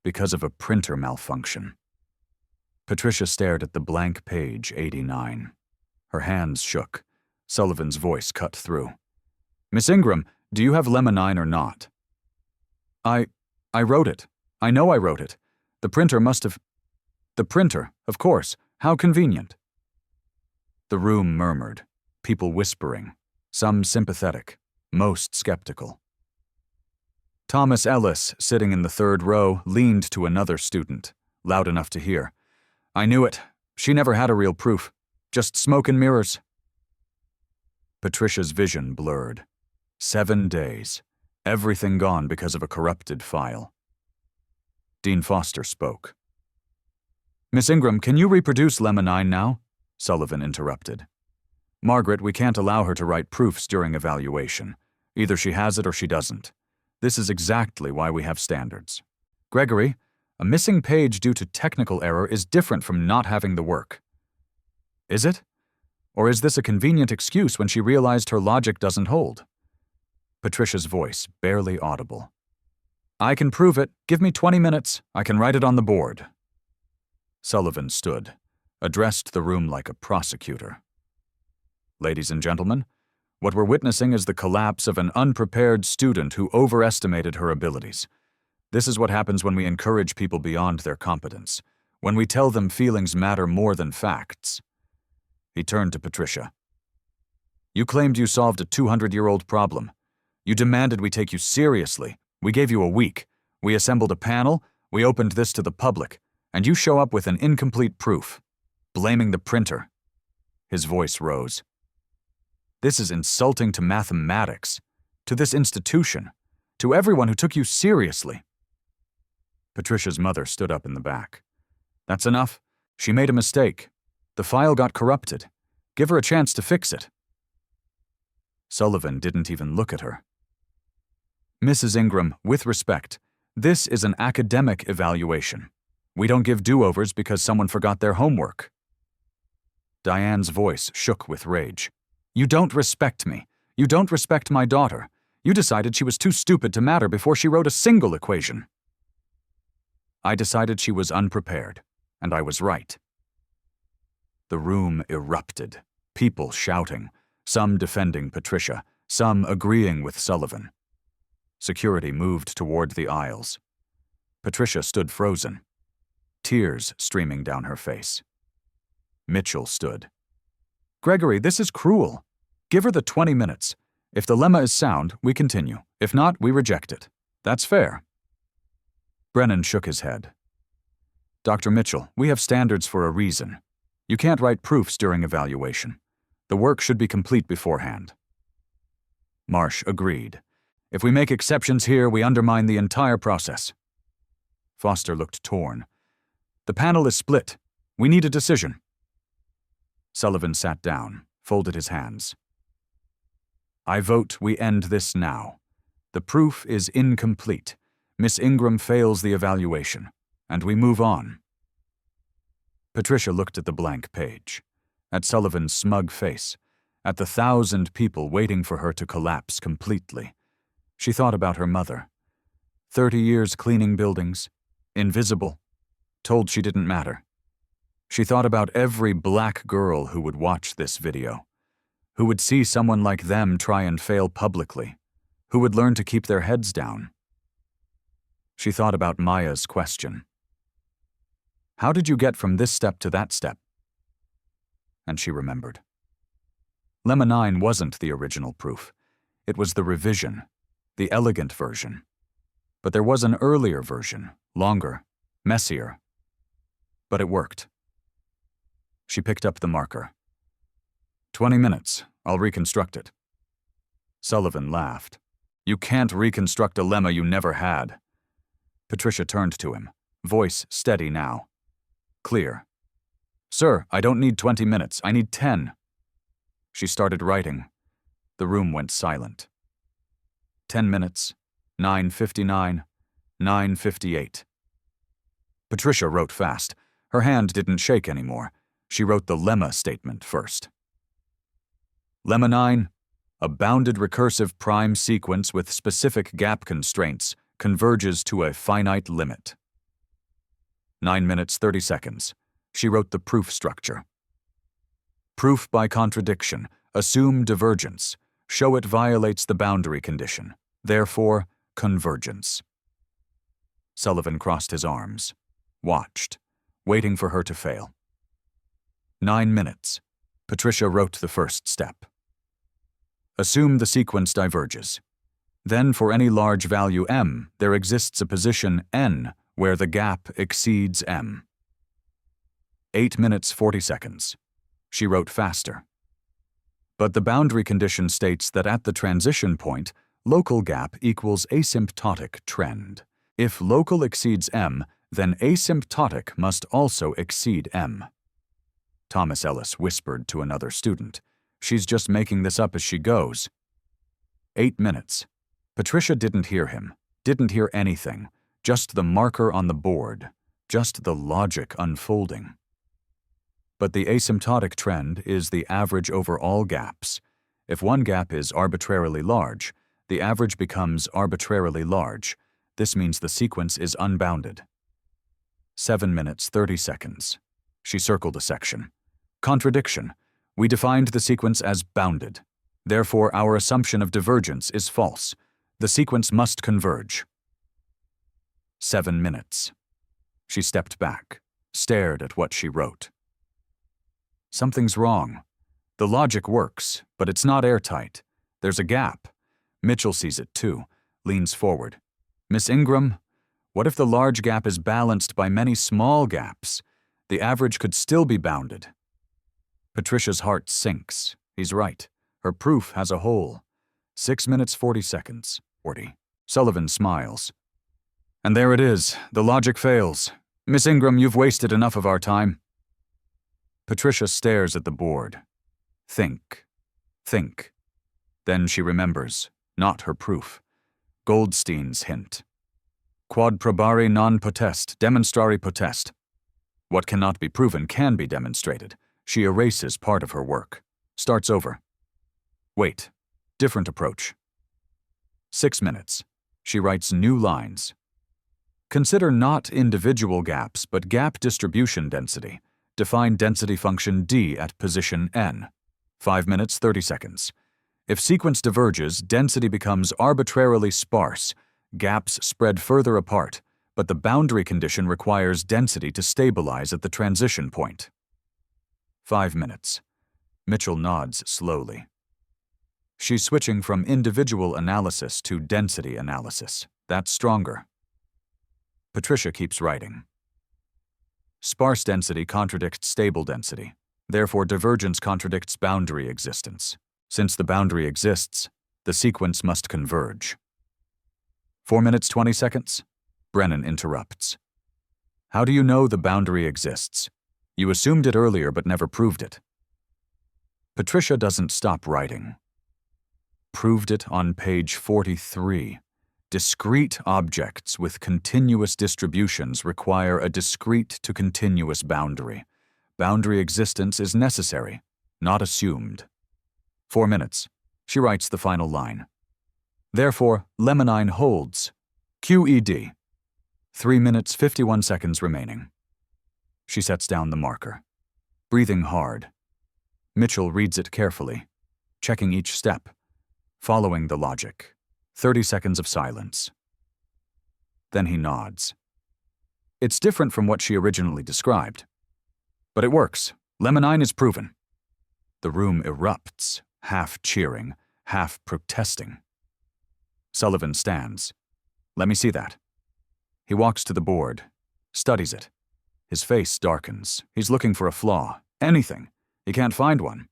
because of a printer malfunction. Patricia stared at the blank page 89. Her hands shook. Sullivan's voice cut through. Miss Ingram, do you have lemma 9 or not? I wrote it. I know I wrote it. The printer must have... The printer, of course. How convenient. The room murmured, people whispering, some sympathetic, most skeptical. Thomas Ellis, sitting in the 3rd row, leaned to another student, loud enough to hear. I knew it. She never had a real proof. Just smoke and mirrors. Patricia's vision blurred. 7 days. Everything gone because of a corrupted file. Dean Foster spoke. Miss Ingram, can you reproduce lemma 9 now? Sullivan interrupted. Margaret, we can't allow her to write proofs during evaluation. Either she has it or she doesn't. This is exactly why we have standards. Gregory, a missing page due to technical error is different from not having the work. Is it? Or is this a convenient excuse when she realized her logic doesn't hold? Patricia's voice, barely audible. I can prove it. Give me 20 minutes. I can write it on the board. Sullivan stood, addressed the room like a prosecutor. Ladies and gentlemen, what we're witnessing is the collapse of an unprepared student who overestimated her abilities. This is what happens when we encourage people beyond their competence, when we tell them feelings matter more than facts. He turned to Patricia. You claimed you solved a 200-year-old problem. You demanded we take you seriously. We gave you a week. We assembled a panel. We opened this to the public. And you show up with an incomplete proof, blaming the printer. His voice rose. This is insulting to mathematics, to this institution, to everyone who took you seriously. Patricia's mother stood up in the back. That's enough. She made a mistake. The file got corrupted. Give her a chance to fix it. Sullivan didn't even look at her. Mrs. Ingram, with respect, This is an academic evaluation. We don't give do-overs because someone forgot their homework. Diane's voice shook with rage. You don't respect me. You don't respect my daughter. You decided she was too stupid to matter before she wrote a single equation. I decided she was unprepared, and I was right. The room erupted, people shouting, some defending Patricia, some agreeing with Sullivan. Security moved toward the aisles. Patricia stood frozen, tears streaming down her face. Mitchell stood. Gregory, this is cruel. Give her the 20 minutes. If the lemma is sound, we continue. If not, we reject it. That's fair. Brennan shook his head. Dr. Mitchell, we have standards for a reason. You can't write proofs during evaluation. The work should be complete beforehand. Marsh agreed. If we make exceptions here, we undermine the entire process. Foster looked torn. The panel is split. We need a decision. Sullivan sat down, folded his hands. I vote we end this now. The proof is incomplete. Miss Ingram fails the evaluation, and we move on. Patricia looked at the blank page, at Sullivan's smug face, at the 1,000 people waiting for her to collapse completely. She thought about her mother. 30 years cleaning buildings, invisible, told she didn't matter. She thought about every black girl who would watch this video, who would see someone like them try and fail publicly, who would learn to keep their heads down. She thought about Maya's question. How did you get from this step to that step? And she remembered. Lemma 9 wasn't the original proof. It was the revision, the elegant version. But there was an earlier version, longer, messier. But it worked. She picked up the marker. 20 minutes, I'll reconstruct it. Sullivan laughed. You can't reconstruct a lemma you never had. Patricia turned to him, voice steady now. Clear. Sir, I don't need 20 minutes, I need 10. She started writing. The room went silent. 10 minutes, 9:59, 9:58. Patricia wrote fast. Her hand didn't shake anymore. She wrote the lemma statement first. Lemma 9, a bounded recursive prime sequence with specific gap constraints converges to a finite limit. 9 minutes 30 seconds. She wrote the proof structure. Proof by contradiction. Assume divergence. Show it violates the boundary condition. Therefore, convergence. Sullivan crossed his arms, watched, waiting for her to fail. 9 minutes. Patricia wrote the first step. Assume the sequence diverges. Then for any large value m, there exists a position n where the gap exceeds m. 8 minutes 40 seconds. She wrote faster. But the boundary condition states that at the transition point, local gap equals asymptotic trend. If local exceeds m, then asymptotic must also exceed m. Thomas Ellis whispered to another student. She's just making this up as she goes. 8 minutes. Patricia didn't hear him, didn't hear anything, just the marker on the board, just the logic unfolding. But the asymptotic trend is the average over all gaps. If one gap is arbitrarily large, the average becomes arbitrarily large. This means the sequence is unbounded. 7 minutes 30 seconds. She circled a section. Contradiction. We defined the sequence as bounded. Therefore, our assumption of divergence is false. The sequence must converge. 7 minutes. She stepped back, stared at what she wrote. Something's wrong. The logic works, but it's not airtight. There's a gap. Mitchell sees it too, leans forward. Miss Ingram, what if the large gap is balanced by many small gaps? The average could still be bounded. Patricia's heart sinks. He's right. Her proof has a hole. 6 minutes 40 seconds. 40. Sullivan smiles. And there it is. The logic fails. Miss Ingram, you've wasted enough of our time. Patricia stares at the board. Think. Think. Then she remembers, not her proof. Goldstein's hint. Quod probare non potest, demonstrari potest. What cannot be proven can be demonstrated. She erases part of her work. Starts over. Wait. Different approach. 6 minutes. She writes new lines. Consider not individual gaps, but gap distribution density. Define density function D at position N. 5 minutes, 30 seconds. If sequence diverges, density becomes arbitrarily sparse. Gaps spread further apart, but the boundary condition requires density to stabilize at the transition point. 5 minutes. Mitchell nods slowly. She's switching from individual analysis to density analysis. That's stronger. Patricia keeps writing. Sparse density contradicts stable density. Therefore, divergence contradicts boundary existence. Since the boundary exists, the sequence must converge. 4 minutes, 20 seconds. Brennan interrupts. How do you know the boundary exists? You assumed it earlier but never proved it. Patricia doesn't stop writing. Proved it on page 43. Discrete objects with continuous distributions require a discrete to continuous boundary. Boundary existence is necessary, not assumed. 4 minutes. She writes the final line. Therefore, lemonine holds. QED. 3 minutes, 51 seconds remaining. She sets down the marker. Breathing hard. Mitchell reads it carefully, checking each step, following the logic. 30 seconds of silence. Then he nods. It's different from what she originally described. But it works. Lemonine is proven. The room erupts, half cheering, half protesting. Sullivan stands. Let me see that. He walks to the board, studies it. His face darkens. He's looking for a flaw. Anything. He can't find one.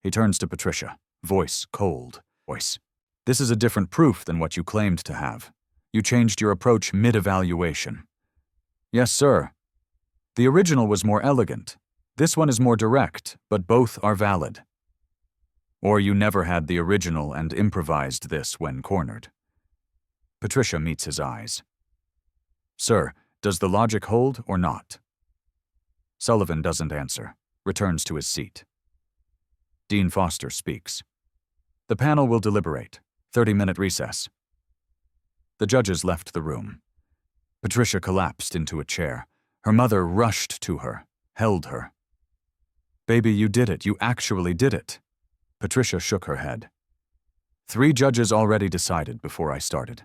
He turns to Patricia, voice cold. Voice. This is a different proof than what you claimed to have. You changed your approach mid-evaluation. Yes, sir. The original was more elegant. This one is more direct, but both are valid. Or you never had the original and improvised this when cornered. Patricia meets his eyes. Sir, does the logic hold or not? Sullivan doesn't answer, returns to his seat. Dean Foster speaks. The panel will deliberate. 30-minute recess. The judges left the room. Patricia collapsed into a chair. Her mother rushed to her, held her. Baby, you did it. You actually did it. Patricia shook her head. 3 judges already decided before I started.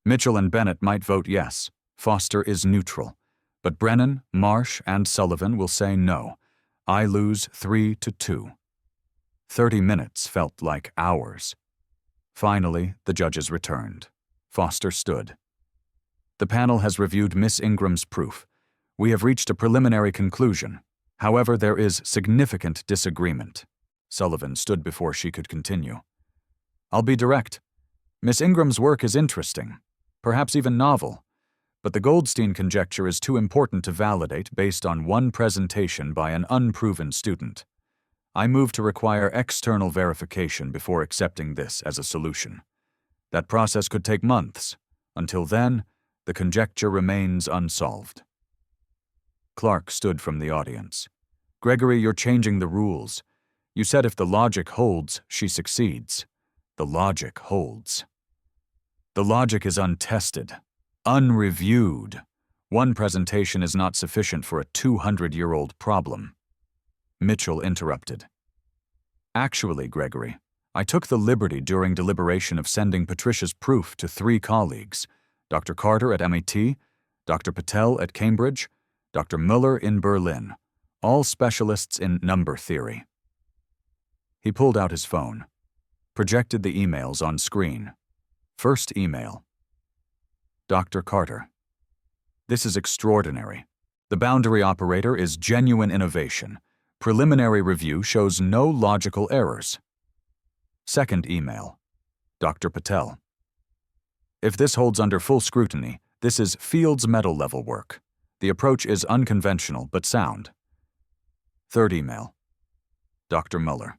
Mitchell and Bennett might vote yes. Foster is neutral. But Brennan, Marsh, and Sullivan will say no. I lose 3-2. 30 minutes felt like hours. Finally, the judges returned. Foster stood. The panel has reviewed Miss Ingram's proof. We have reached a preliminary conclusion. However, there is significant disagreement. Sullivan stood before she could continue. I'll be direct. Miss Ingram's work is interesting, perhaps even novel, but the Goldstein conjecture is too important to validate based on one presentation by an unproven student. I move to require external verification before accepting this as a solution. That process could take months. Until then, the conjecture remains unsolved. Clark stood from the audience. Gregory, you're changing the rules. You said if the logic holds, she succeeds. The logic holds. The logic is untested, unreviewed. One presentation is not sufficient for a 200-year-old problem. Mitchell interrupted. Actually, Gregory, I took the liberty during deliberation of sending Patricia's proof to 3 colleagues, Dr. Carter at MIT, Dr. Patel at Cambridge, Dr. Muller in Berlin, all specialists in number theory. He pulled out his phone, projected the emails on screen. First email. Dr. Carter. This is extraordinary. The boundary operator is genuine innovation. Preliminary review shows no logical errors. Second email. Dr. Patel. If this holds under full scrutiny, this is Fields medal level work. The approach is unconventional but sound. Third email. Dr. Muller.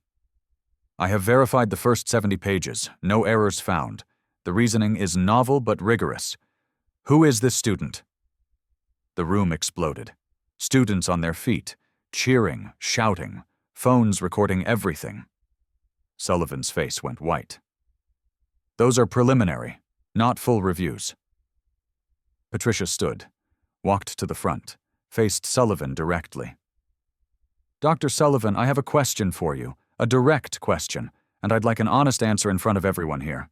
I have verified the first 70 pages. No errors found. The reasoning is novel but rigorous. Who is this student? The room exploded. Students on their feet, cheering, shouting, phones recording everything. Sullivan's face went white. Those are preliminary, not full reviews. Patricia stood, walked to the front, faced Sullivan directly. Dr. Sullivan, I have a question for you, a direct question, and I'd like an honest answer in front of everyone here.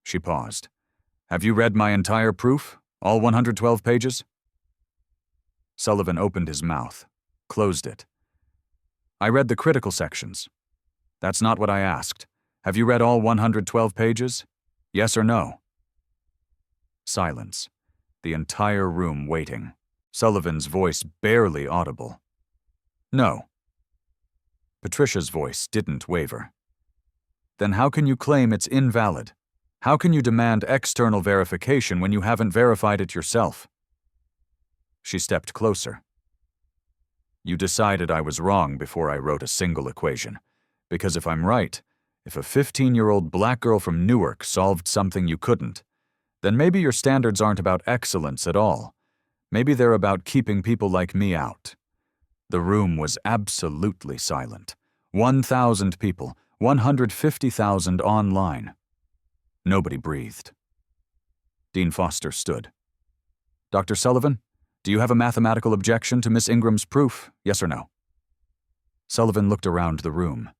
She paused. Have you read my entire proof? All 112 pages? Sullivan opened his mouth, closed it. I read the critical sections. That's not what I asked. Have you read all 112 pages? Yes or no? Silence. The entire room waiting. Sullivan's voice barely audible. No. Patricia's voice didn't waver. Then how can you claim it's invalid? How can you demand external verification when you haven't verified it yourself? She stepped closer. You decided I was wrong before I wrote a single equation. Because if I'm right, if a 15-year-old black girl from Newark solved something you couldn't, then maybe your standards aren't about excellence at all. Maybe they're about keeping people like me out. The room was absolutely silent. 1,000 people, 150,000 online. Nobody breathed. Dean Foster stood. Dr. Sullivan, do you have a mathematical objection to Miss Ingram's proof, yes or no? Sullivan looked around the room.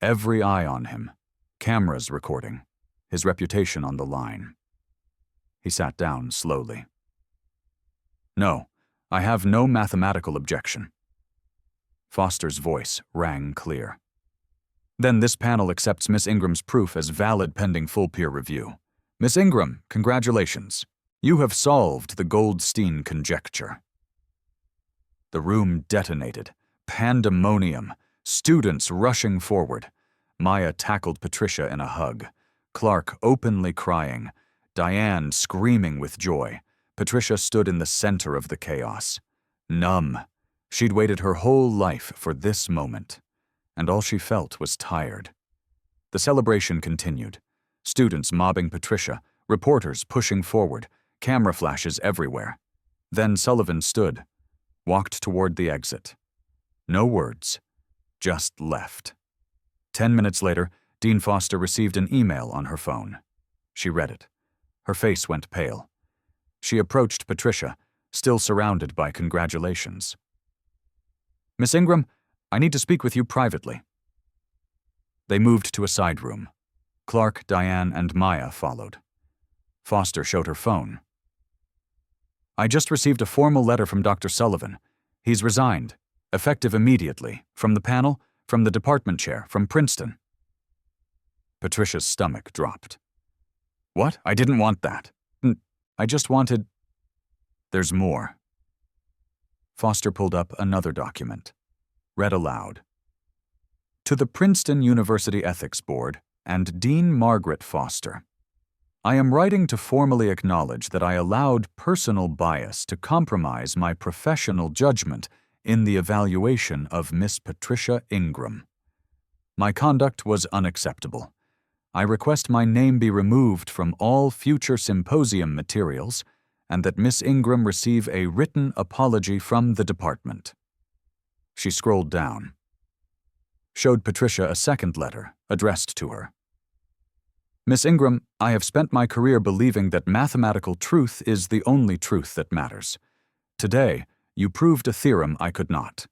Every eye on him. Cameras recording. His reputation on the line. He sat down slowly. No, I have no mathematical objection. Foster's voice rang clear. Then this panel accepts Miss Ingram's proof as valid pending full peer review. Miss Ingram, congratulations. You have solved the Goldstein conjecture. The room detonated. Pandemonium. Students rushing forward. Maya tackled Patricia in a hug. Clark openly crying. Diane screaming with joy. Patricia stood in the center of the chaos. Numb. She'd waited her whole life for this moment. And all she felt was tired. The celebration continued. Students mobbing Patricia. Reporters pushing forward. Camera flashes everywhere. Then Sullivan stood. Walked toward the exit. No words. Just left. 10 minutes later, Dean Foster received an email on her phone. She read it. Her face went pale. She approached Patricia, still surrounded by congratulations. Miss Ingram, I need to speak with you privately. They moved to a side room. Clark, Diane, and Maya followed. Foster showed her phone. I just received a formal letter from Dr. Sullivan. He's resigned, effective immediately, from the panel, from the department chair, from Princeton. Patricia's stomach dropped. What? I didn't want that. I just wanted... There's more. Foster pulled up another document. Read aloud. To the Princeton University Ethics Board and Dean Margaret Foster. I am writing to formally acknowledge that I allowed personal bias to compromise my professional judgment in the evaluation of Miss Patricia Ingram. My conduct was unacceptable. I request my name be removed from all future symposium materials and that Miss Ingram receive a written apology from the department. She scrolled down. Showed Patricia a second letter addressed to her. Miss Ingram, I have spent my career believing that mathematical truth is the only truth that matters. Today, you proved a theorem I could not.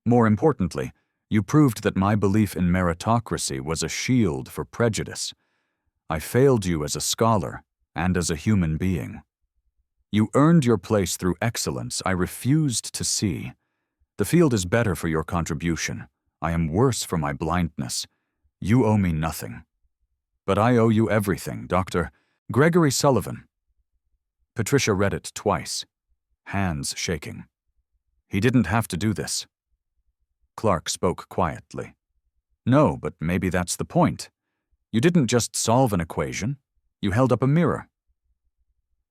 More importantly, you proved that my belief in meritocracy was a shield for prejudice. I failed you as a scholar and as a human being. You earned your place through excellence I refused to see. The field is better for your contribution. I am worse for my blindness. You owe me nothing. But I owe you everything, Dr. Gregory Sullivan. Patricia read it twice, hands shaking. He didn't have to do this. Clark spoke quietly. No, but maybe that's the point. You didn't just solve an equation. You held up a mirror.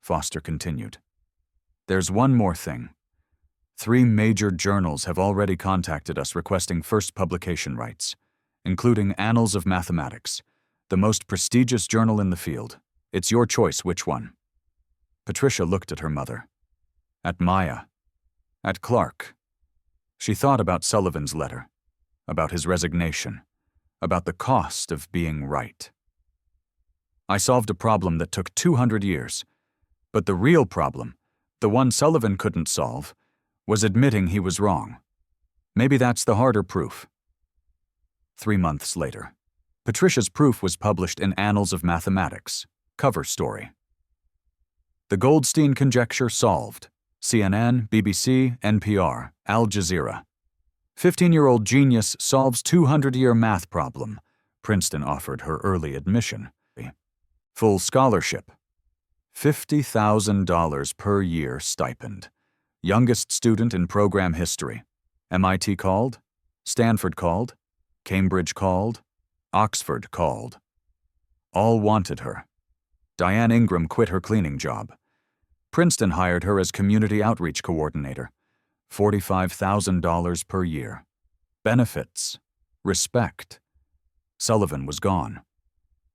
Foster continued. There's one more thing. 3 major journals have already contacted us requesting first publication rights, including Annals of Mathematics, the most prestigious journal in the field. It's your choice which one. Patricia looked at her mother, at Maya, at Clark. She thought about Sullivan's letter, about his resignation, about the cost of being right. I solved a problem that took 200 years, but the real problem, the one Sullivan couldn't solve, was admitting he was wrong. Maybe that's the harder proof. 3 months later, Patricia's proof was published in Annals of Mathematics, cover story. The Goldstein conjecture solved. CNN, BBC, NPR, Al Jazeera. 15-year-old genius solves 200-year math problem. Princeton offered her early admission. Full scholarship. $50,000 per year stipend. Youngest student in program history. MIT called. Stanford called. Cambridge called. Oxford called. All wanted her. Diane Ingram quit her cleaning job. Princeton hired her as community outreach coordinator. $45,000 per year. Benefits. Respect. Sullivan was gone.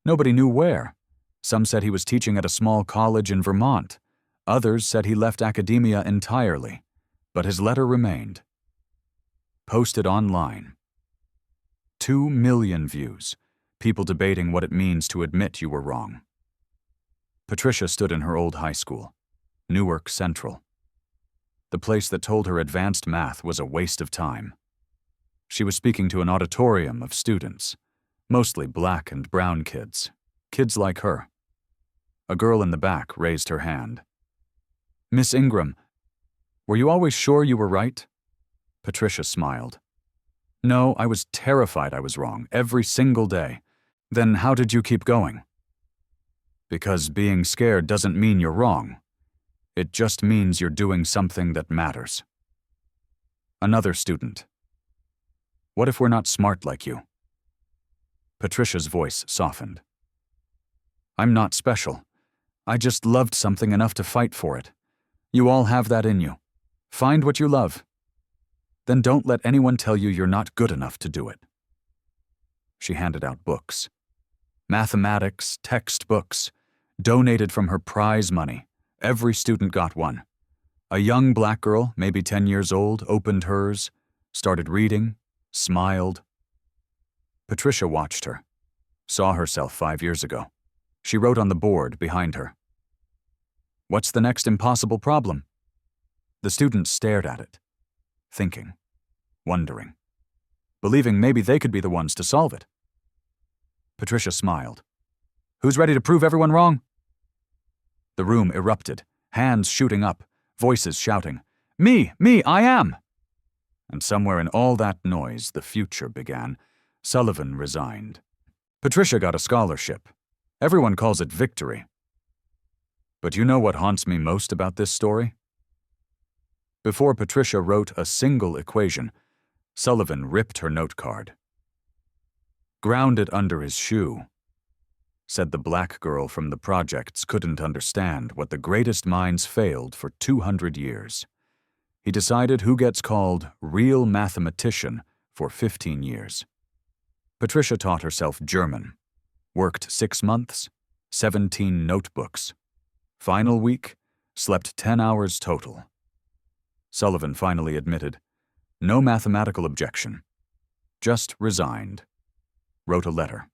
Nobody knew where. Some said he was teaching at a small college in Vermont. Others said he left academia entirely. But his letter remained. Posted online. 2 million views. People debating what it means to admit you were wrong. Patricia stood in her old high school, Newark Central. The place that told her advanced math was a waste of time. She was speaking to an auditorium of students, mostly black and brown kids, kids like her. A girl in the back raised her hand. "Miss Ingram, were you always sure you were right?" Patricia smiled. "No, I was terrified I was wrong, every single day. Then how did you keep going?" "Because being scared doesn't mean you're wrong. It just means you're doing something that matters." Another student. "What if we're not smart like you?" Patricia's voice softened. "I'm not special. I just loved something enough to fight for it. You all have that in you. Find what you love. Then don't let anyone tell you you're not good enough to do it." She handed out books. Mathematics, textbooks, donated from her prize money. Every student got one. A young black girl, maybe 10 years old, opened hers, started reading, smiled. Patricia watched her, saw herself 5 years ago. She wrote on the board behind her. "What's the next impossible problem?" The students stared at it, thinking, wondering, believing maybe they could be the ones to solve it. Patricia smiled. "Who's ready to prove everyone wrong?" The room erupted, hands shooting up, voices shouting, Me, I am!" And somewhere in all that noise, the future began. Sullivan resigned. Patricia got a scholarship. Everyone calls it victory. But you know what haunts me most about this story? Before Patricia wrote a single equation, Sullivan ripped her note card. "Ground it under his shoe," said the black girl from the projects couldn't understand what the greatest minds failed for 200 years. He decided who gets called real mathematician for 15 years. Patricia taught herself German, worked 6 months, 17 notebooks. Final week, slept 10 hours total. Sullivan finally admitted, no mathematical objection, just resigned. Wrote a letter.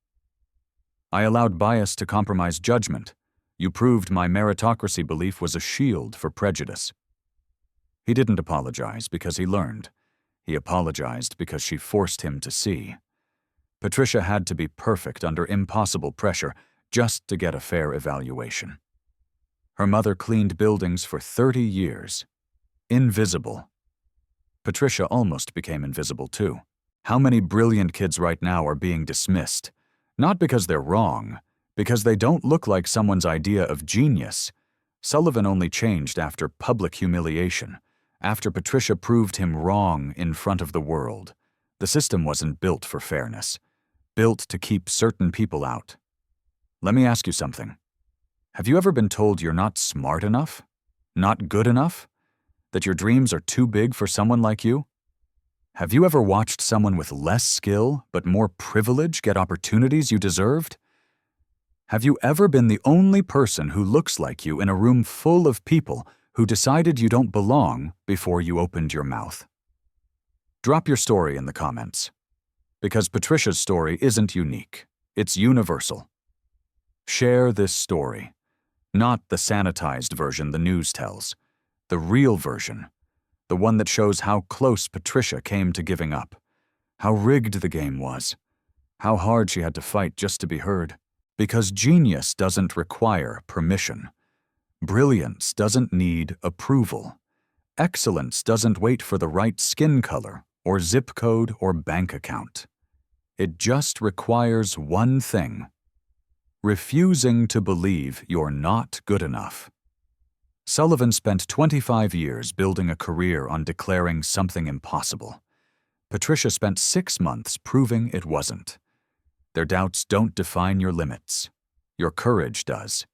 "I allowed bias to compromise judgment. You proved my meritocracy belief was a shield for prejudice." He didn't apologize because he learned. He apologized because she forced him to see. Patricia had to be perfect under impossible pressure just to get a fair evaluation. Her mother cleaned buildings for 30 years. Invisible. Patricia almost became invisible too. How many brilliant kids right now are being dismissed? Not because they're wrong, because they don't look like someone's idea of genius. Sullivan only changed after public humiliation, after Patricia proved him wrong in front of the world. The system wasn't built for fairness, built to keep certain people out. Let me ask you something. Have you ever been told you're not smart enough? Not good enough? That your dreams are too big for someone like you? Have you ever watched someone with less skill but more privilege get opportunities you deserved? Have you ever been the only person who looks like you in a room full of people who decided you don't belong before you opened your mouth? Drop your story in the comments. Because Patricia's story isn't unique, it's universal. Share this story. Not the sanitized version the news tells, the real version, the one that shows how close Patricia came to giving up, how rigged the game was, how hard she had to fight just to be heard. Because genius doesn't require permission. Brilliance doesn't need approval. Excellence doesn't wait for the right skin color or zip code or bank account. It just requires one thing: refusing to believe you're not good enough. Sullivan spent 25 years building a career on declaring something impossible. Patricia spent 6 months proving it wasn't. Their doubts don't define your limits. Your courage does.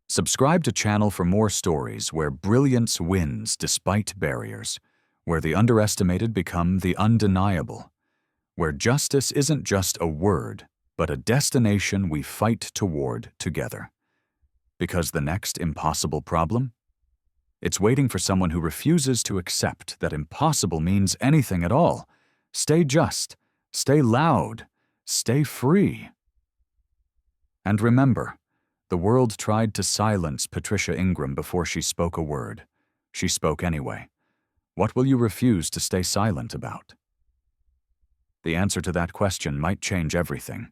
Subscribe to channel for more stories where brilliance wins despite barriers, where the underestimated become the undeniable, where justice isn't just a word, but a destination we fight toward together. Because the next impossible problem? It's waiting for someone who refuses to accept that impossible means anything at all. Stay just, stay loud, stay free. And remember, the world tried to silence Patricia Ingram before she spoke a word. She spoke anyway. What will you refuse to stay silent about? The answer to that question might change everything.